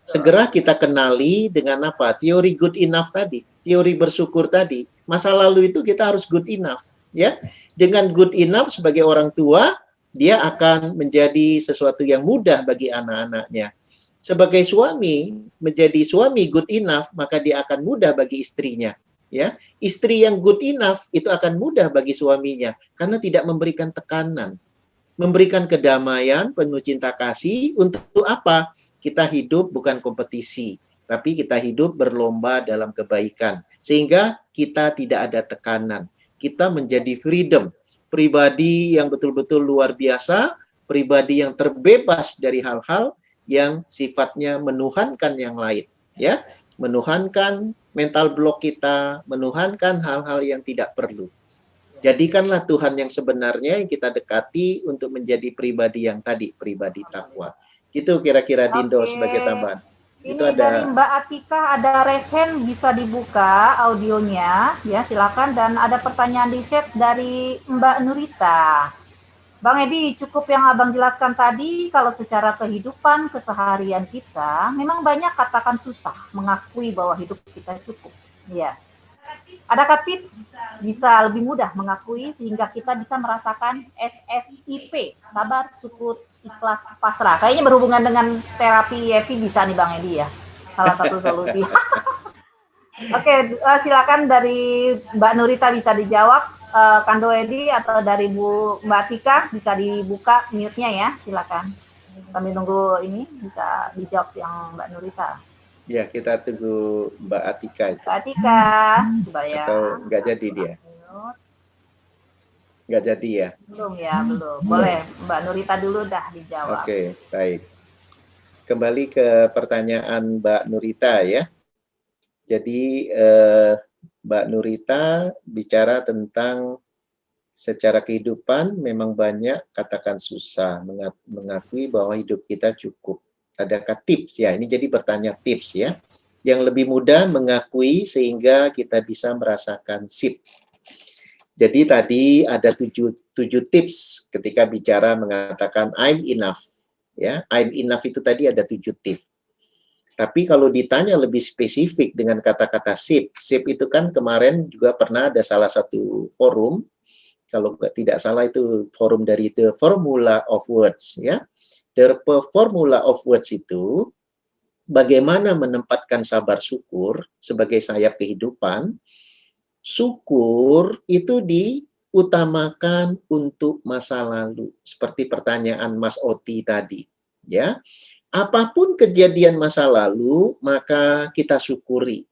segera kita kenali dengan apa? Teori good enough tadi, teori bersyukur tadi. Masa lalu itu kita harus good enough, ya. Dengan good enough sebagai orang tua, dia akan menjadi sesuatu yang mudah bagi anak-anaknya. Sebagai suami, menjadi suami good enough, maka dia akan mudah bagi istrinya. Ya, istri yang good enough itu akan mudah bagi suaminya karena tidak memberikan tekanan, memberikan kedamaian, penuh cinta kasih. Untuk apa? Kita hidup bukan kompetisi, tapi kita hidup berlomba dalam kebaikan sehingga kita tidak ada tekanan. Kita menjadi freedom, pribadi yang betul-betul luar biasa, pribadi yang terbebas dari hal-hal yang sifatnya menuhankan yang lain, ya, menuhankan mental block kita, menuhankan hal-hal yang tidak perlu. Jadikanlah Tuhan yang sebenarnya yang kita dekati untuk menjadi pribadi yang tadi, pribadi takwa. Itu kira-kira Dindo sebagai tambahan. Ini itu ada dari Mbak Atika, ada resen bisa dibuka audionya, ya silakan. Dan ada pertanyaan di chat dari Mbak Nurita. Bang Edi, cukup yang Abang jelaskan tadi, kalau secara kehidupan keseharian kita, memang banyak katakan susah mengakui bahwa hidup kita cukup. Ya. Adakah tips bisa lebih mudah mengakui sehingga kita bisa merasakan SSIP, sabar, syukur, ikhlas, pasrah? Kayaknya berhubungan dengan terapi YEFI bisa nih Bang Edi ya, salah satu solusi. Oke, silakan dari Mbak Nurita bisa dijawab. Kando Edi atau dari Mbak Tika bisa dibuka mute-nya ya, silakan. Kami nunggu ini bisa dijawab yang Mbak Nurita. Ya, kita tunggu Mbak Atika itu. Mbak Atika, coba ya. Atau nggak jadi dia? Nggak jadi ya? Belum ya, belum. Boleh Mbak Nurita dulu dah dijawab. Oke, baik. Kembali ke pertanyaan Mbak Nurita ya. Jadi Mbak Nurita bicara tentang secara kehidupan memang banyak katakan susah mengakui bahwa hidup kita cukup. Adakah tips ya? Ini jadi bertanya tips ya. Yang lebih mudah mengakui sehingga kita bisa merasakan sip. Jadi tadi ada 7 tips ketika bicara mengatakan I'm enough. Ya, I'm enough itu tadi ada 7 tips. Tapi kalau ditanya lebih spesifik dengan kata-kata sip itu kan kemarin juga pernah ada salah satu forum, kalau tidak salah itu forum dari The Formula of Words ya. The Formula of Words itu bagaimana menempatkan sabar syukur sebagai sayap kehidupan. Syukur itu diutamakan untuk masa lalu, seperti pertanyaan Mas Oti tadi ya. Apapun kejadian masa lalu, maka kita syukuri.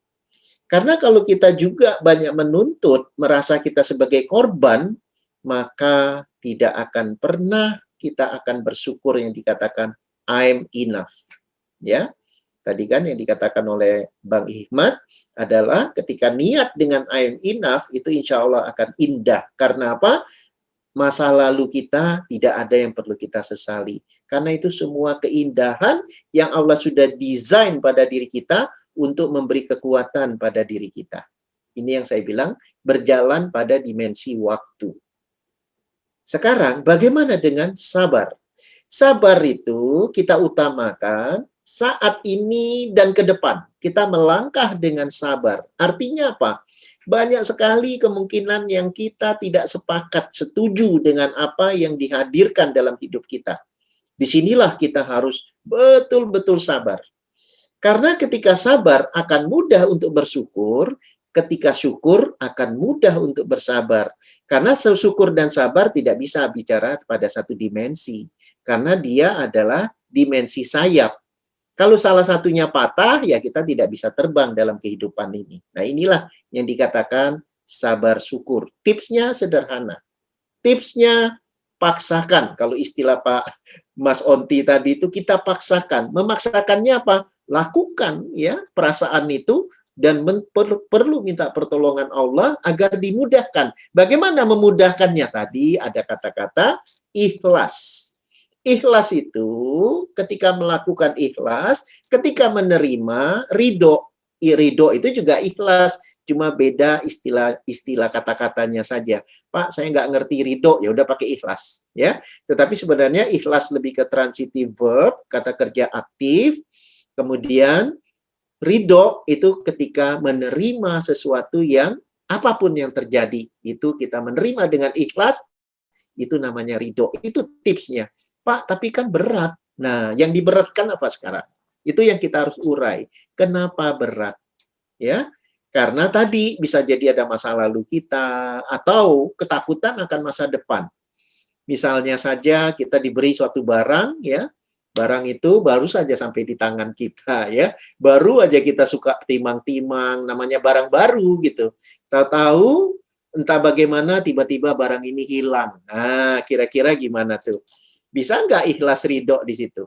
Karena kalau kita juga banyak menuntut, merasa kita sebagai korban, maka tidak akan pernah kita akan bersyukur yang dikatakan I'm enough. Ya, tadi kan yang dikatakan oleh Bang Ihmad adalah ketika niat dengan I'm enough, itu insya Allah akan indah. Karena apa? Masa lalu kita tidak ada yang perlu kita sesali. Karena itu semua keindahan yang Allah sudah desain pada diri kita untuk memberi kekuatan pada diri kita. Ini yang saya bilang berjalan pada dimensi waktu. Sekarang bagaimana dengan sabar? Sabar itu kita utamakan saat ini dan ke depan. Kita melangkah dengan sabar. Artinya apa? Banyak sekali kemungkinan yang kita tidak sepakat, setuju dengan apa yang dihadirkan dalam hidup kita. Disinilah kita harus betul-betul sabar. Karena ketika sabar akan mudah untuk bersyukur, ketika syukur akan mudah untuk bersabar. Karena syukur dan sabar tidak bisa bicara pada satu dimensi. Karena dia adalah dimensi sayap. Kalau salah satunya patah, ya kita tidak bisa terbang dalam kehidupan ini. Nah, inilah yang dikatakan sabar syukur. Tipsnya sederhana. Tipsnya paksakan. Kalau istilah Pak Mas Onti tadi itu, kita paksakan. Memaksakannya apa? Lakukan ya perasaan itu, dan perlu minta pertolongan Allah agar dimudahkan. Bagaimana memudahkannya? Tadi ada kata-kata ikhlas. Ikhlas itu ketika melakukan ikhlas, ketika menerima ridho. Ridho itu juga ikhlas, cuma beda istilah kata-katanya saja. Pak, saya nggak ngerti ridho, ya udah pakai ikhlas, ya. Tetapi sebenarnya ikhlas lebih ke transitive verb, kata kerja aktif. Kemudian ridho itu ketika menerima sesuatu yang apapun yang terjadi, itu kita menerima dengan ikhlas, itu namanya ridho. Itu tipsnya. Pak, tapi kan berat. Nah, yang diberatkan apa sekarang? Itu yang kita harus urai. Kenapa berat? Ya, karena tadi bisa jadi ada masa lalu kita, atau ketakutan akan masa depan. Misalnya saja kita diberi suatu barang, ya, barang itu baru saja sampai di tangan kita, ya, baru aja kita suka timang-timang, namanya barang baru gitu. Tahu-tahu entah bagaimana tiba-tiba barang ini hilang. Nah, kira-kira gimana tuh? Bisa nggak ikhlas ridho di situ?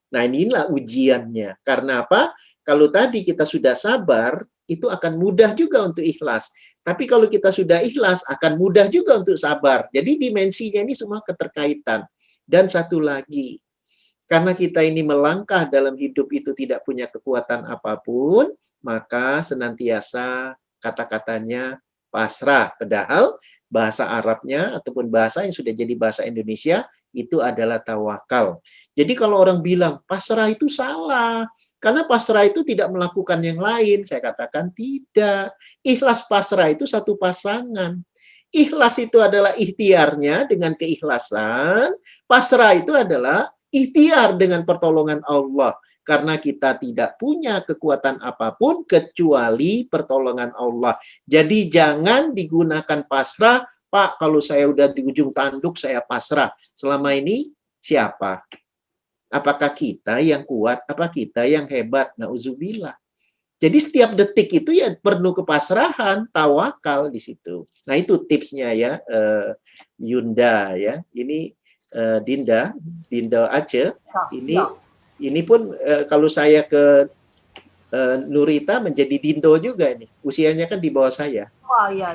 Nah, inilah ujiannya. Karena apa? Kalau tadi kita sudah sabar, itu akan mudah juga untuk ikhlas. Tapi kalau kita sudah ikhlas, akan mudah juga untuk sabar. Jadi dimensinya ini semua keterkaitan. Dan satu lagi, karena kita ini melangkah dalam hidup itu tidak punya kekuatan apapun, maka senantiasa kata-katanya pasrah. Padahal bahasa Arabnya ataupun bahasa yang sudah jadi bahasa Indonesia itu adalah tawakal. Jadi kalau orang bilang pasrah itu salah, karena pasrah itu tidak melakukan yang lain, saya katakan tidak. Ikhlas pasrah itu satu pasangan. Ikhlas itu adalah ikhtiarnya dengan keikhlasan, pasrah itu adalah ikhtiar dengan pertolongan Allah. Karena kita tidak punya kekuatan apapun kecuali pertolongan Allah. Jadi jangan digunakan pasrah, Pak, kalau saya udah di ujung tanduk, saya pasrah. Selama ini siapa? Apakah kita yang kuat? Apa kita yang hebat? Nauzubillah. Jadi setiap detik itu ya penuh kepasrahan, tawakal di situ. Nah, itu tipsnya ya, Yunda ya. Ini Dinda Aceh. Ini pun kalau saya ke Nurita menjadi Dindo juga ini. Usianya kan di bawah saya. Oh iya.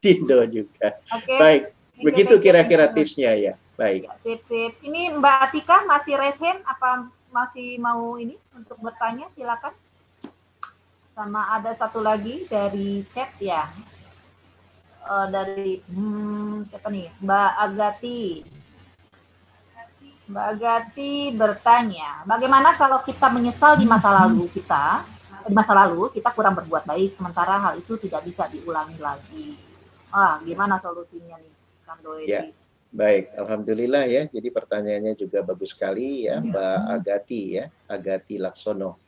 Dindo juga. Okay. Baik, begitu kira-kira tipsnya ya. Baik. Tip-tip. Ini Mbak Atika masih raise hand, apa masih mau ini untuk bertanya? Silakan. Sama ada satu lagi dari chat ya. Dari siapa nih? Mbak Agati. Mbak Agati bertanya, bagaimana kalau kita menyesal di masa lalu kita? Di masa lalu kita kurang berbuat baik, sementara hal itu tidak bisa diulangi lagi. Gimana solusinya nih, Kang Doedi? Ya, baik, alhamdulillah ya. Jadi pertanyaannya juga bagus sekali ya, Mbak Agati ya, Agati Laksono.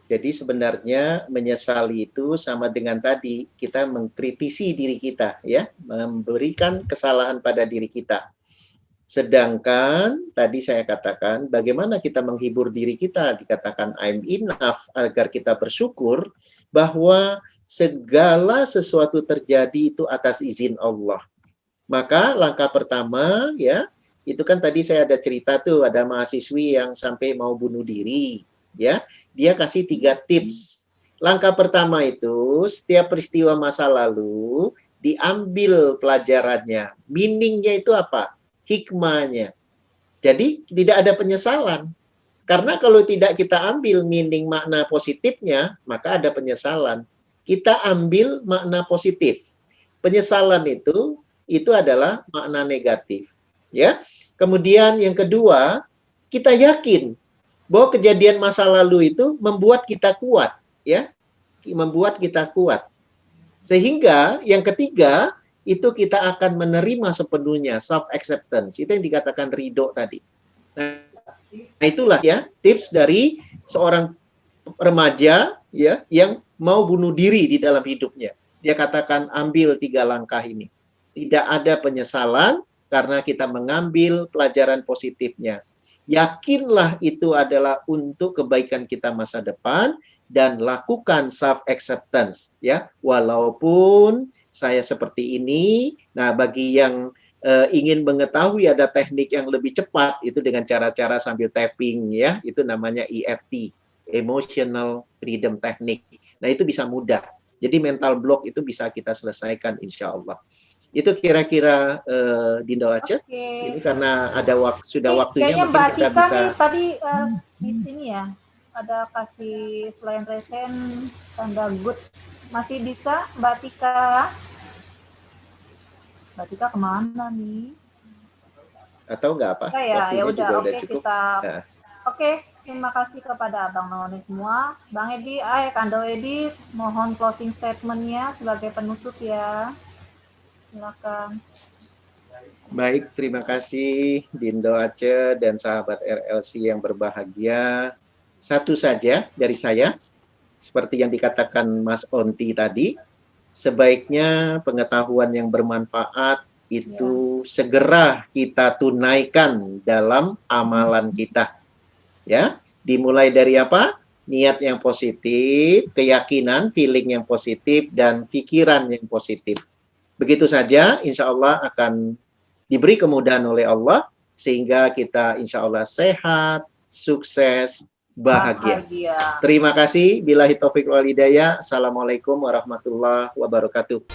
Jadi sebenarnya menyesali itu sama dengan tadi kita mengkritisi diri kita ya, memberikan kesalahan pada diri kita. Sedangkan tadi saya katakan bagaimana kita menghibur diri kita, dikatakan I'm enough, agar kita bersyukur bahwa segala sesuatu terjadi itu atas izin Allah. Maka langkah pertama ya, itu kan tadi saya ada cerita tuh, ada mahasiswi yang sampai mau bunuh diri ya. Dia kasih 3 tips. Langkah pertama itu setiap peristiwa masa lalu diambil pelajarannya. Meaningnya itu apa? Hikmahnya. Jadi tidak ada penyesalan. Karena kalau tidak kita ambil meaning makna positifnya, maka ada penyesalan. Kita ambil makna positif. Penyesalan itu adalah makna negatif. Ya. Kemudian yang kedua, kita yakin bahwa kejadian masa lalu itu membuat kita kuat, ya. Membuat kita kuat. Sehingga yang ketiga, itu kita akan menerima sepenuhnya, self acceptance. Itu yang dikatakan ridho tadi. Nah, itulah ya tips dari seorang remaja ya yang mau bunuh diri di dalam hidupnya. Dia katakan ambil 3 langkah ini. Tidak ada penyesalan karena kita mengambil pelajaran positifnya. Yakinlah itu adalah untuk kebaikan kita masa depan dan lakukan self acceptance ya. Walaupun saya seperti ini, nah bagi yang ingin mengetahui ada teknik yang lebih cepat itu dengan cara-cara sambil tapping ya, itu namanya EFT, Emotional Freedom Technique. Nah, itu bisa mudah. Jadi mental block itu bisa kita selesaikan insya Allah. Itu kira-kira Dinda Aceh. Oke. Ini karena ada sudah waktunya kayaknya mungkin Mbak kita Tika bisa nih tadi di sini ya ada kasih selain resen tanda good. Masih bisa Mbak Tika? Mbak Tika kemana nih? atau enggak apa? Ya, Waktunya ya udah, juga udah oke, cukup. kita. Nah. Oke, terima kasih kepada Abang Noni semua. Bang Edi, Kando Edi, mohon closing statement-nya sebagai penutup ya. Silakan. Baik, terima kasih Dindo Aceh dan sahabat RLC yang berbahagia. Satu saja dari saya, seperti yang dikatakan Mas Onti tadi, sebaiknya pengetahuan yang bermanfaat itu segera kita tunaikan dalam amalan kita. Ya, dimulai dari apa? Niat yang positif, keyakinan, feeling yang positif, dan pikiran yang positif. Begitu saja, insya Allah akan diberi kemudahan oleh Allah, sehingga kita insya Allah sehat, sukses, bahagia. Terima kasih. Billahi taufiq wal hidayah. Assalamualaikum warahmatullahi wabarakatuh.